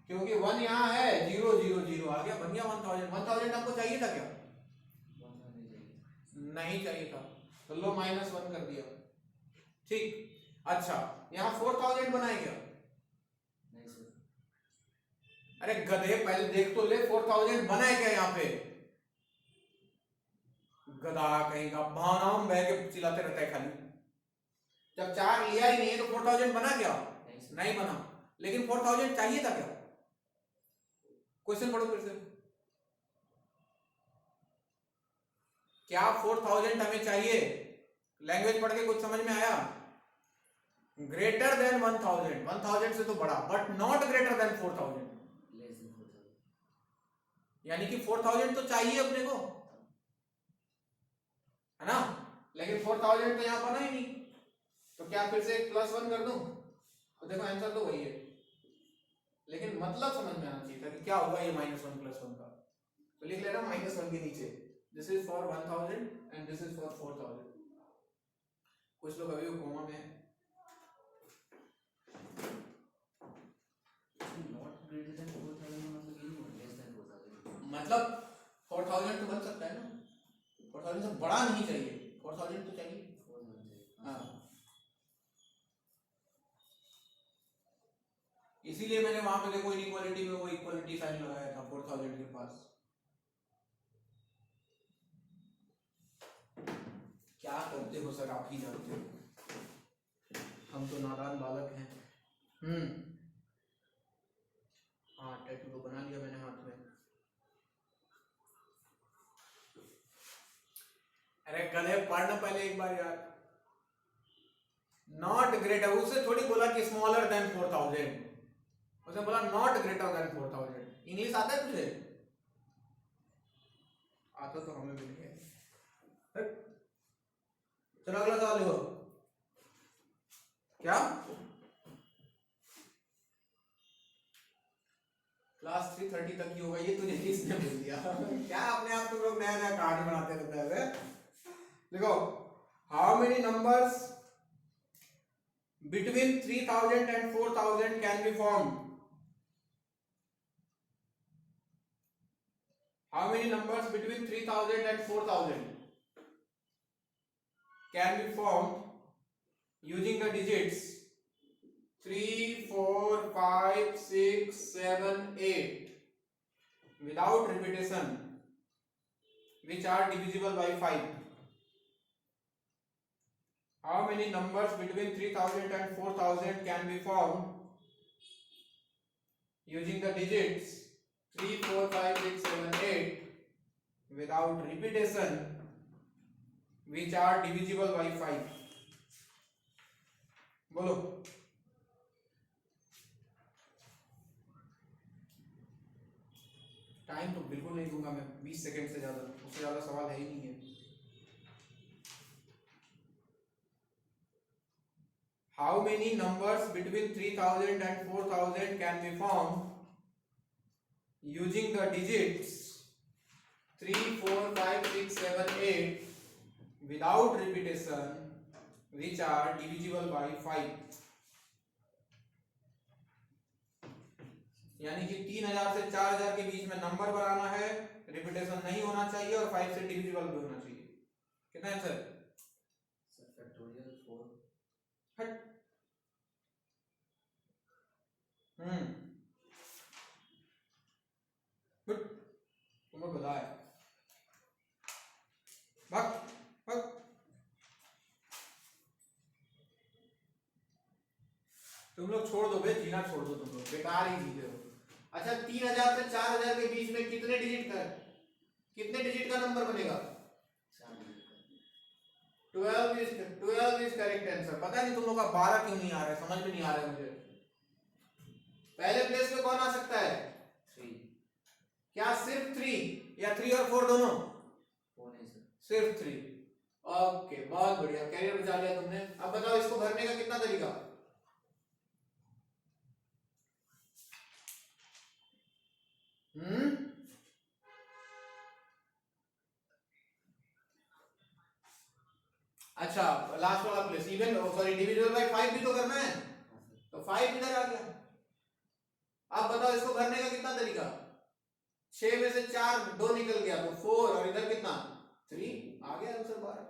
क्योंकि 1 यहाँ है, 0 0 0 आ गया, बन गया 1000। 1000 आपको चाहिए था क्या? नहीं चाहिए था, तो लो -1 कर दिया। ठीक। अच्छा, यहाँ 4000 बना है क्या? अरे गधे, पहले देख तो ले 4000 बना है क्या यहाँ पे? गधा कहीं का, भावनाओं में बह के चिल्लाते रहता है खाली। जब 4 लिया ही नहीं है तो 4000 बना क्या? नहीं बना। लेकिन 4000 चाहिए था क्या? क्वेश्चन पढ़ो फिर से। क्या 4000 हमें चाहिए? लैंग्वेज पढ़ के कुछ समझ में आया? ग्रेटर देन 1000, 1000 से तो बड़ा, बट नॉट ग्रेटर देन 4000। यानी कि 4000 तो चाहिए अपने को, है ना? लेकिन 4000 तो यहां बना ही नहीं, तो क्या फिर से +1 कर दूं? तो देखो आंसर तो वही है, लेकिन मतलब समझ में आना चाहिए था कि क्या होगा ये -1 +1 का। तो लिख लेना -1 के नीचे, this is for 1000 and this is for 4000। कुछ लोग अभी कोमा में है। मतलब 4000 तो बन सकता है ना, 4000 से बड़ा नहीं चाहिए, 4000 तो चाहिए। हाँ, इसीलिए मैंने वहां पे देखो इनइक्वालिटी में वो इक्वालिटी साइन लगाया था 4000 के पास। क्या करते हो सर, आप ही जानते हो, हम तो नादान बालक हैं। हाँ, टैटू तो बना लिया मैंने हाथ में। अरे गधे, पढ़ना पहले एक बार यार। नॉट ग्रेटर, उससे थोड़ी बोला कि स्मॉलर देन 4000, उसने बोला नॉट ग्रेटर देन 4000। इंग्लिश आता है तुझे? आता तो हमें भी नहीं है। चलो अगला सवाल लिखो। क्या क्लास 3:30 तक की होगा ये, तुझे किसने बोल दिया? क्या अपने आप तुम लोग नया नया कहानी बनाते रहते हैं। देखो, how many numbers between 3000 and 4000 can be formed? How many numbers between 3000 and 4000 can be formed using the digits 3, 4, 5, 6, 7, 8 without repetition, which are divisible by 5? How many numbers between 3000 and 4000 can be formed using the digits 3, 4, 5, 6, 7, 8 without repetition, which are divisible by 5? बोलो। Time तो बिल्कुल नहीं दूंगा मैं, 20 second से ज्यादा, उससे ज्यादा सवाल है ही नहीं है। How many numbers between 3000 and 4000 can be formed using the digits 3, 4, 5, 6, 7, 8 without repetition, which are divisible by 5? यानी कि 3000 से 4000 के बीच में नंबर बनाना है, रिपीटेशन नहीं होना चाहिए और 5 से डिविजिबल भी होना चाहिए। कितना आंसर? Sir factorial 4। हट। गुड, तुम्हें पता है। भाग भाग। तुम लोग छोड़ दो बे, जीना छोड़ दो, तुम लोग बेकार ही जीते हो। अच्छा 3000 से 4000 के बीच में कितने डिजिट का नंबर बनेगा? 12 इज करेक्ट आंसर। पता नहीं तुम लोग का 12 क्यों नहीं आ रहा है, समझ में नहीं आ रहा है मुझे। पहले प्लेस पे कौन आ सकता है? 3। क्या सिर्फ 3 या 3 और 4 दोनों? 4 नहीं सर, सिर्फ 3। ओके, बहुत बढ़िया, कैरियर बचा लिया तुमने। अब बताओ इसको भरने का कितना तरीका? अच्छा लास्ट वाला place even, sorry divisible by 5 भी तो करना है, तो 5 इधर आ गया। अब बताओ इसको भरने का कितना तरीका? 6 में से 4 2 निकल गया तो 4, और इधर कितना? 3 आ गया आंसर 12।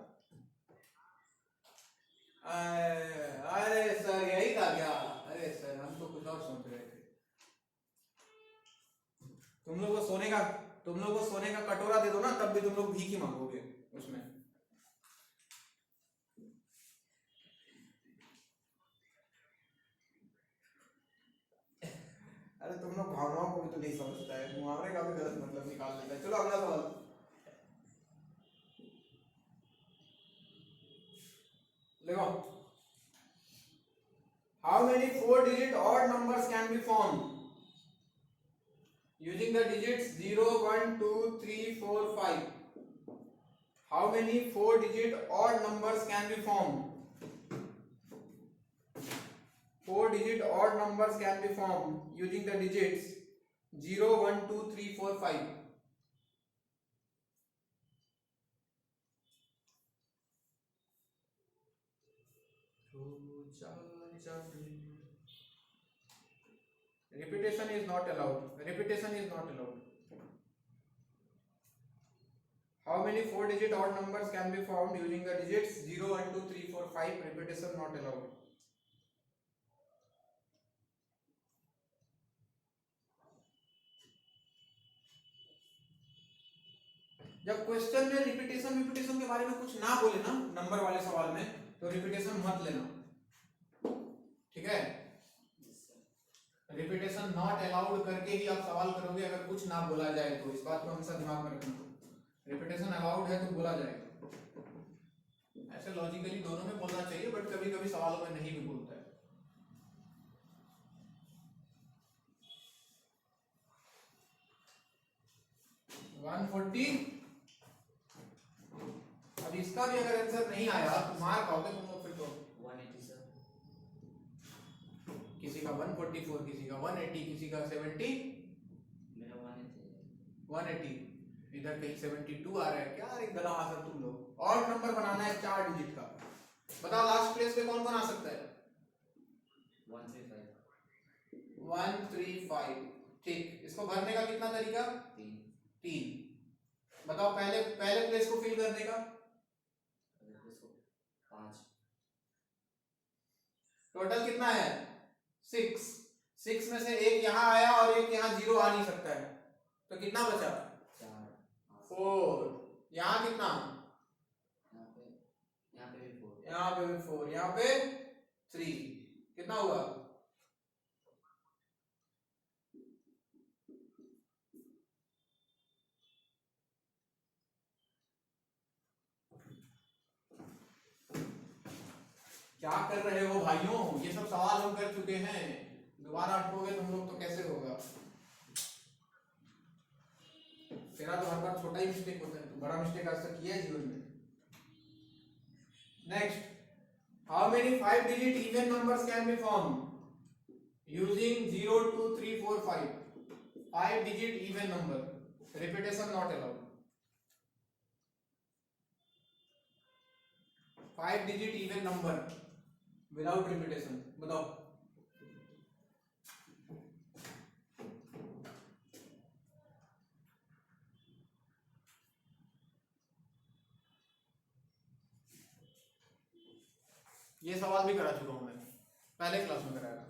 अरे सर यही था क्या? अरे सर हम तो कुछ और सोच रहे थे। तुम लोग को सोने का कटोरा दे दो ना, तब भी तुम लोग भीख ही मांगोगे उसमें। अरे तुम लोग भावनाओं को भी तो नहीं समझता है, मुहावरे का भी गलत मतलब निकाल लेता है। चलो अगला सवाल। देखो, how many 4-digit odd numbers can be formed using the digits 0, 1, 2, 3, 4, 5? How many 4-digit odd numbers can be formed? 4-digit odd numbers can be formed using the digits 0, 1, 2, 3, 4, 5. Repetition is not allowed. How many 4-digit odd numbers can be formed using the digits 0, 1, 2, 3, 4, 5? Repetition not allowed. जब question में repetition के बारे में कुछ ना बोले ना number वाले सवाल में, तो रिपीटेशन मत लेना, ठीक है? रिपीटेशन नॉट अलाउड करके ही आप सवाल करोगे अगर कुछ ना बोला जाए तो। इस बात को हमेशा दिमाग में रखना। रिपीटेशन अलाउड है तो बोला जाएगा। ऐसे लॉजिकली दोनों में बोलना चाहिए, बट कभी कभी सवालों में नहीं भी बोलता है। अब इसका भी अगर आंसर नहीं आया तो मार खाओगे तुम लोग फिर तो। 180 सर। किसी का 144, किसी का 180, किसी का 70। मेरा 180 इधर कहीं 72 आ रहा है क्या? अरे गला सर तुम लोग। और नंबर बनाना है 4 डिजिट का। बताओ लास्ट प्लेस पे कौन बना सकता है? 135। ठीक, इसको भरने का कितना तरीका? 3। बताओ पहले प्लेस को फिल करने का? 5। टोटल कितना है? 6। 6 में से एक यहाँ आया और एक यहाँ 0 आ नहीं सकता है, तो कितना बचा? 4। यहाँ कितना? यहाँ पे भी 4, यहाँ पे भी 4, यहाँ पे 3। कितना हुआ? क्या कर रहे हो भाइयों? ये सब सवाल हम कर चुके हैं, दोबारा अटकोगे तुम लोग तो कैसे होगा? तेरा तो हर बार छोटा ही मिस्टेक होता है, तो बड़ा मिस्टेक आज तक किया है जीवन में। Next, how many 5-digit even numbers can be formed using 0, 2, 3, 4, 5? 5-digit even number. Repetition not allowed. 5-digit even number without repetition. बताओ। ये सवाल भी करा चुका हूं मैं, पहले क्लास में कराया था।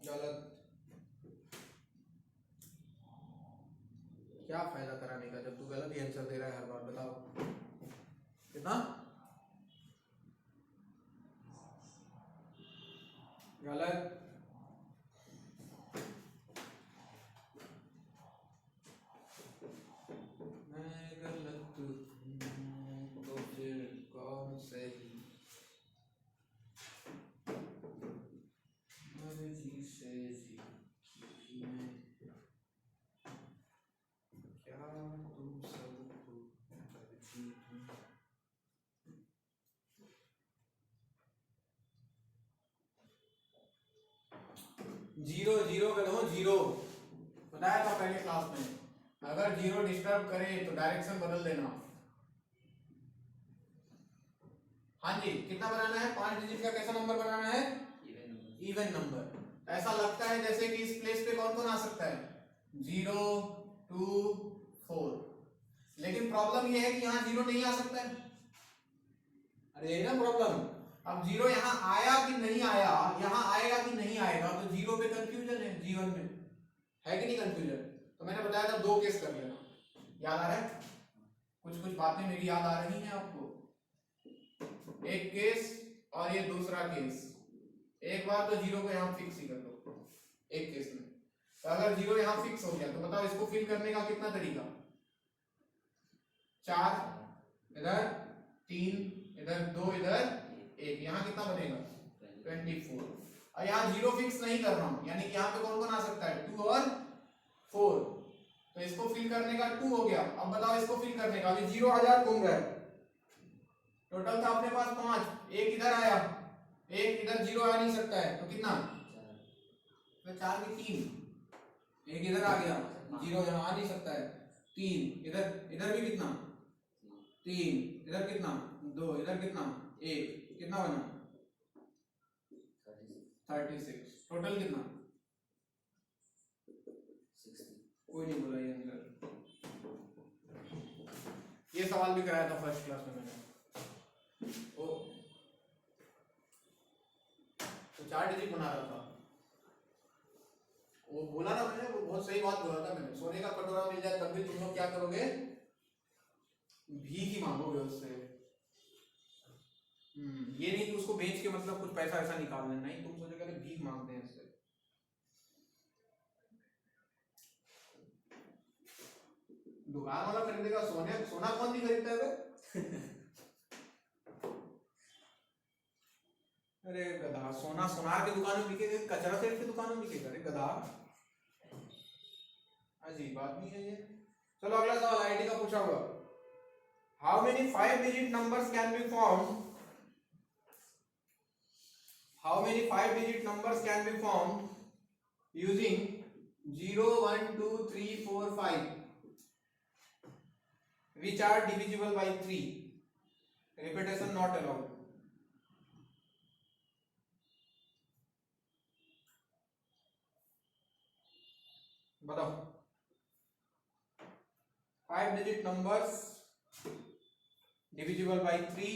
गलत। क्या फायदा कराने का जब तू गलत ही आंसर दे रहा है हर बार। बताओ कितना गलत। मैं गलत हूं तो फिर कौन सही, मर्जी से जी मैं क्या तुम सबको मर्जी दूं। जीरो जीरो करो, जीरो बताया था पहले क्लास में, अगर जीरो डिस्टर्ब करे तो डायरेक्शन बदल देना। हाँ जी, कितना बनाना है? 5 डिजिट का कैसा नंबर बनाना है? Even number. ऐसा लगता है जैसे कि इस प्लेस पे कौन कौन आ सकता है? 0 2 4, लेकिन प्रॉब्लम ये है कि यहाँ 0 नहीं आ सकता है। अरे यही ना प्रॉब्लम। अब 0 यहाँ आया कि नहीं आया, यहाँ आएगा कि नहीं आएगा, तो 0 पे कंफ्यूजन है जीवन में, है कि नहीं कंफ्यूजन? तो मैंने बताया था 2 केस कर लेना। याद आ रहा है? कुछ कुछ बातें मेरी याद आ रही हैं आपको। एक केस और ये दूसरा केस। एक बार तो 0 को यहाँ फिक्स ही कर दो एक केस में। तो अगर 0 यहाँ फिक्स हो गया तो बताओ इसको फिल करने का कितना तरीका? 4 इधर, 3 इधर, 2 इधर, 1, यहाँ कितना बनेगा? 24। और यहाँ 0 फिक्स नहीं कर रहा हूं, यानी कि यहाँ पे कौन कौन आ सकता है? 2 और 4। तो इसको फिल करने का 2 हो गया। अब बताओ इसको फिल करने का, अभी 0,000 घूम गए, टोटल था अपने पास 5, एक इधर आया, एक इधर 0 आ नहीं सकता है, तो कितना? तो 4 की 3, एक इधर आ गया, 0 यहाँ आ नहीं सकता है, 3 इधर, इधर भी कितना? 3 इधर कितना? 2 इधर कितना? 1, कितना बना? 36। टोटल कितना? 60। कोई नहीं बोला ये आंसर। ये सवाल भी कराया था फर्स्ट क्लास में मैंने। ओ तो 4 डिजिट बना रहा था, वो बोला ना मैंने, वो बहुत सही बात बोला था मैंने। सोने का कटोरा मिल जाए तब भी तुम लोग क्या करोगे? भीख ही मांगोगे उससे। ये नहीं कि उसको बेच के मतलब कुछ पैसा ऐसा निकाल लेना, नहीं, तुम सोचोगे अरे भीख मांगते हैं इससे। दुकान वाला खरीदेगा, सोने सोना कौन नहीं खरीदता है? अरे गधा, सोना सोनार की दुकान में बिकेगा, कचरा सेठ की दुकान में बिकेगा? अरे गधा, अजीब बात नहीं है ये। चलो अगला सवाल आईटी का पूछा हुआ। How many 5 digit numbers can be formed? How many 5 digit numbers can be formed using 0 1 2 3 4 5 which are divisible by 3? Repetition not allowed. बताओ 5 digit numbers divisible by 3,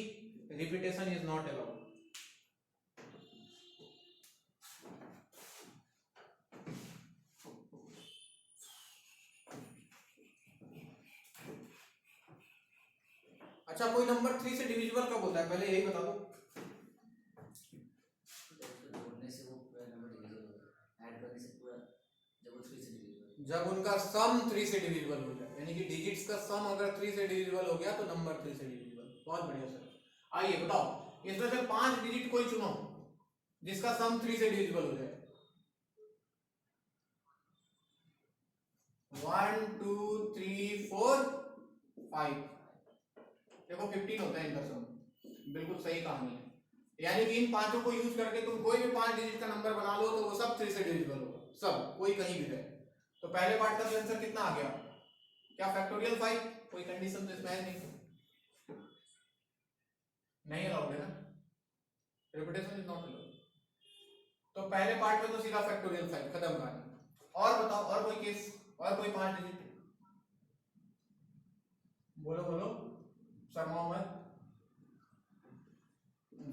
repetition is not allowed. अच्छा, कोई number 3 से divisible कब होता है पहले यही बता दो। जोड़ने से वो पूरा नंबर डिविजिबल होता है, ऐड करने से पूरा, जब वो 3 से डिविजिबल, जब उनका सम 3 से डिविजिबल हो जाए, यानी कि डिजिट्स का सम अगर 3 से डिविजिबल हो गया तो नंबर 3 से डिविजिबल। बहुत बढ़िया सर। आइए बताओ, इसमें से 5 डिजिट कोई चुनो जिसका सम 3 से डिविजिबल हो जाए। 1 2 3 4 5, देखो 15 होता है इनका सम। बिल्कुल सही कहानी है, यानी कि इन पांचों को यूज करके तुम कोई भी 5 डिजिट का नंबर बना लो तो वो सब 3 से डिविजिबल होगा, सब, कोई कहीं भी रहे। तो पहले पार्ट का आंसर कितना आ गया? क्या फैक्टोरियल 5? कोई कंडीशन तो इसमें है नहीं अलाउड है ना। Repetition is not allowed. तो पहले पार्ट में तो सीधा फैक्टोरियल 5 खत्म कहानी। और बताओ और कोई केस, और कोई 5 डिजिट बोलो बोलो, शर्माओ मत।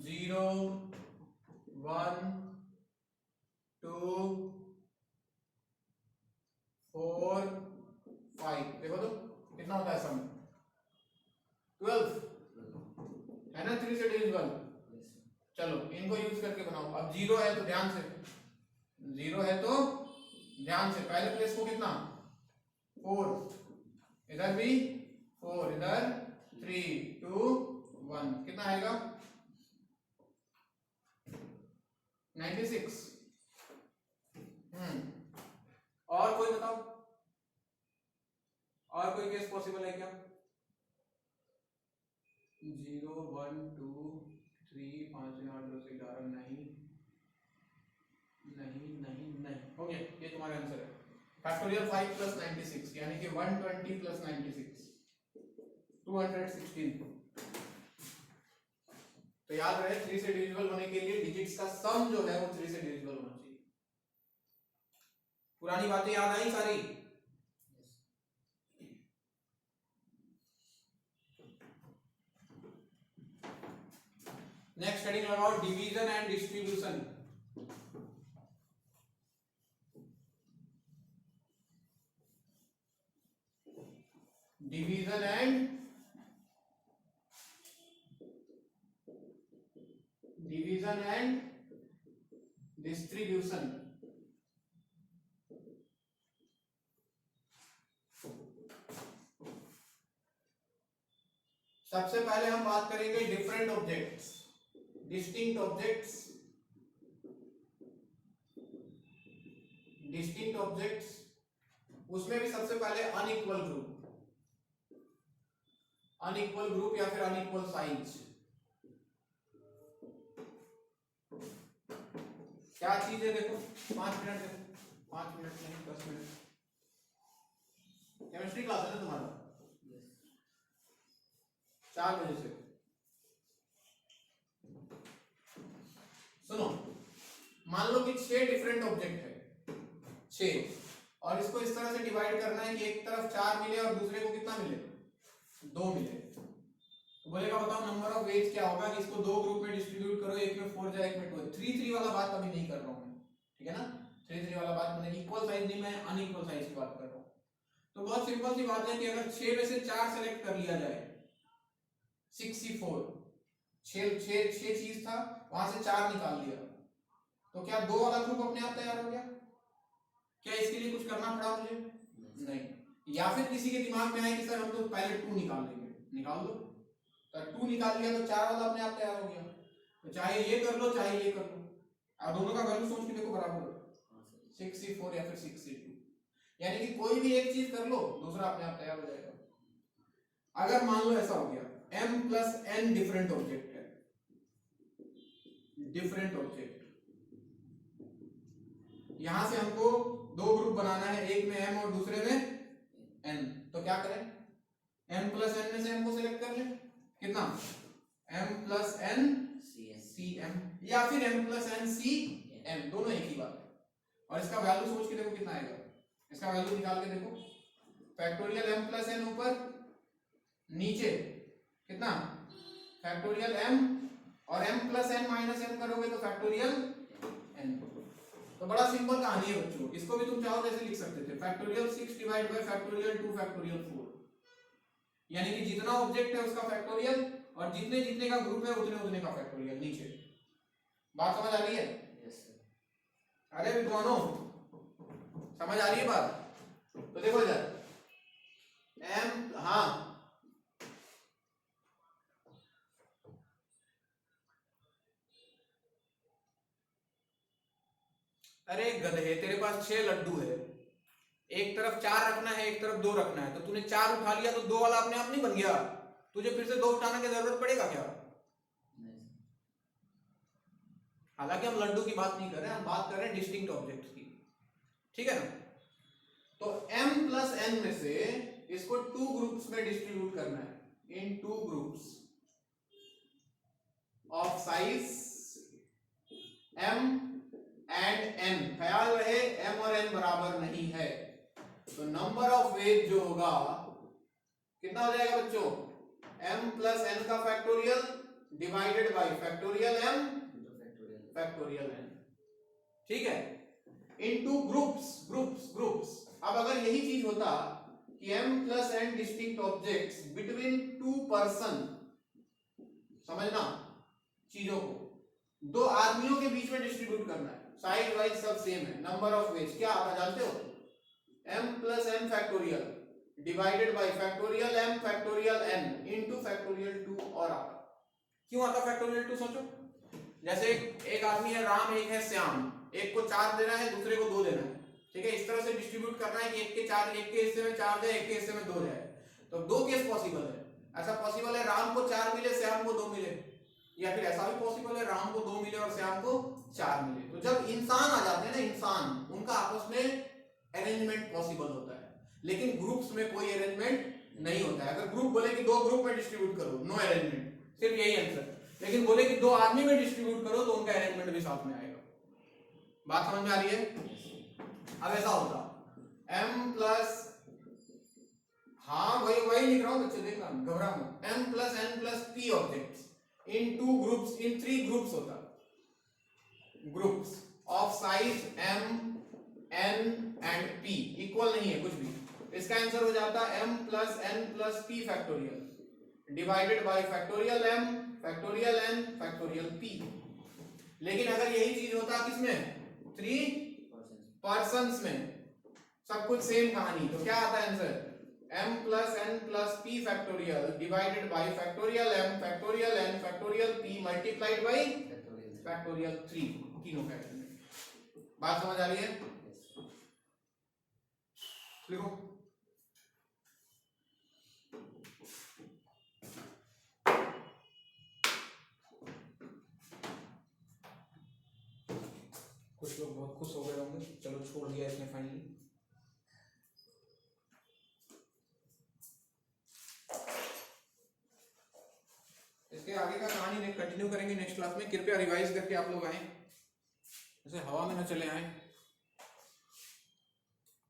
0 1 2 4 5 देखो तो कितना होता है सम 12 है ना, 3 से डिविजिबल। चलो इनको यूज करके बनाओ। अब 0 है तो ध्यान से, 0 है तो ध्यान से पहले प्लेस को कितना 4, इधर भी 4, इधर 3 2 1 कितना आएगा 96। और कोई बताओ, और कोई केस पॉसिबल है क्या? 0 1 2 3 5 8 10 11 नहीं नहीं नहीं नहीं, हो गया, ये तुम्हारा आंसर है। फैक्टोरियल 5 प्लस 96 यानी कि 120 प्लस 96 216। तो याद रहे 3 से डिविजिबल होने के लिए डिजिट्स का सम जो है वो 3 से डिविजिबल होना चाहिए। पुरानी बातें याद आई सारी? नेक्स्ट हेडिंग लगाओ division and distribution. Division and distribution. सबसे पहले हम बात करेंगे different objects, distinct objects, distinct objects. उसमें भी सबसे पहले अनइक्वल ग्रुप या फिर अनइक्वल साइज। क्या चीज है देखो, 5 मिनट देखो, 5 मिनट नहीं 10 मिनट। केमिस्ट्री क्लास है ना तुम्हारा? 4 बजे से। सुनो, मान लो कि 6 डिफरेंट ऑब्जेक्ट है 6, और इसको इस तरह से डिवाइड करना है कि एक तरफ 4 मिले और दूसरे को कितना मिले 2 मिले। तो बोलेगा बताओ नंबर ऑफ वेज क्या होगा कि इसको 2 ग्रुप में डिस्ट्रीब्यूट करो, एक में 4 जाए एक में 2। 3 वाला बात अभी नहीं कर रहा हूं मैं, ठीक है ना? 3 वाला बात मैंने इक्वल साइज नहीं, मैं अनइक्वल साइज की बात कर रहा हूं। तो बहुत सिंपल सी बात है कि अगर 6 में से 4 सेलेक्ट कर लिया जाए 64, 6 चीज था वहां से 4 निकाल लिया, तो क्या 2 वाला ग्रुप अपने आप तैयार हो गया? क्या इसके लिए कुछ करना पड़ा मुझे? नहीं। या फिर किसी के दिमाग में आए कि सर हम तो पहले 2 निकाल लेंगे, निकाल लो, तो 2 निकाल लिया तो 4 वाला अपने आप तैयार हो गया। तो चाहे ये कर लो चाहे ये कर लो, अब दोनों का वैल्यू सोच के देखो बराबर है 64 या फिर 62, यानी कि कोई भी एक चीज कर लो दूसरा अपने आप तैयार हो जाएगा। अगर मान लो ऐसा हो गया m plus n different object है, डिफरेंट ऑब्जेक्ट, यहां से हमको 2 ग्रुप बनाना है, एक में m और दूसरे में n। तो क्या करें, m प्लस n में से m को सिलेक्ट कर लें, कितना m प्लस n cm या फिर m प्लस n cm, दोनों एक ही बात है। और इसका वैल्यू सोच के देखो कितना आएगा, इसका वैल्यू निकाल के देखो। फैक्टोरियल m प्लस n ऊपर, नीचे कितना फैक्टोरियल m, और m plus n minus m करोगे तो फैक्टोरियल n। तो बड़ा सिंपल कहानी है बच्चों, इसको भी तुम चाहो जैसे लिख सकते थे, factorial 6 divide by factorial 2 factorial 4, यानी कि जितना ऑब्जेक्ट है उसका फैक्टोरियल और जितने जितने का ग्रुप है उतने उतने का फैक्टोरियल नीचे। बात समझ आ रही है? Yes sir. अरे विद्वानों समझ आ रही है बात? तो देखो इधर m, हाँ अरे गधे, तेरे पास 6 लड्डू है, एक तरफ 4 रखना है एक तरफ 2 रखना है, तो तूने 4 उठा लिया तो 2 वाला अपने आप नहीं बन गया, तुझे फिर से 2 उठाने की जरूरत पड़ेगा क्या? हालांकि हम लड्डू की बात नहीं कर रहे हैं, हम बात कर रहे हैं डिस्टिंक्ट ऑब्जेक्ट्स की, ठीक है ना? तो m प्लस n में से इसको 2 ग्रुप्स में डिस्ट्रीब्यूट करना है, इन 2 ग्रुप्स ऑफ साइज वेज जो होगा कितना हो जाएगा बच्चों, m प्लस n का factorial divided by factorial m factorial n, ठीक है, इनटू ग्रुप्स ग्रुप्स ग्रुप्स। अब अगर यही चीज होता कि m plus n distinct objects between two person, समझना चीजों को, दो आदमियों के बीच में डिस्ट्रीब्यूट करना है, साइड वाइज सब सेम है, नंबर ऑफ वेज क्या आता जानते हो, m plus n factorial divided by factorial m factorial n into factorial 2 और आता। क्यों आता फैक्टोरियल 2 सोचो, जैसे एक आदमी है राम, एक है श्याम, एक को 4 देना है, दूसरे को 2 देना है, ठीक है, इस तरह से डिस्ट्रीब्यूट करना है कि एक के 4, एक के हिस्से में 4 जाए, एक के हिस्से में 2 जाए। तो 2 केस पॉसिबल है, ऐसा पॉसिबल है राम को 4 मिले, श्याम को 2 मिले, या फिर ऐसा भी पॉसिबल है राम को 2 मिले और श्याम को 4 मिले। तो जब इंसान आ जाते हैं ना, इंसान, उनका आपस में अरेंजमेंट पॉसिबल होता है, लेकिन ग्रुप्स में कोई अरेंजमेंट नहीं होता है। अगर ग्रुप बोले कि 2 ग्रुप में डिस्ट्रीब्यूट करो, नो अरेंजमेंट, सिर्फ यही आंसर। लेकिन बोले कि 2 आदमी में डिस्ट्रीब्यूट करो तो उनका अरेंजमेंट भी साथ में आएगा। बात समझ में आ रही है? अब ऐसा होता m प्लस, हाँ वही लिख रहा हूं बच्चे, देखना घबरा मत, m plus n plus p objects in 2 groups, in 3 groups होता, groups of size m n and p equal नहीं है कुछ भी। इसका आंसर हो जाता m plus n plus p factorial divided by factorial m factorial n factorial p। लेकिन अगर यही चीज होता किसमें, 3 पर्सन्स में, सब कुछ सेम कहानी, तो क्या आता है answer, m plus n plus p factorial divided by factorial m factorial n factorial p multiplied by factorial 3, तीनों फैक्टोरियल। बात समझ आ रही है? लिखो कुछ लोग बहुत खुश हो गए होंगे, चलो छोड़ दिया इसने फाइनली। इसके आगे का कहानी कंटिन्यू करेंगे नेक्स्ट क्लास में। कृपया रिवाइज करके आप लोग आए, जैसे हवा में न चले आए।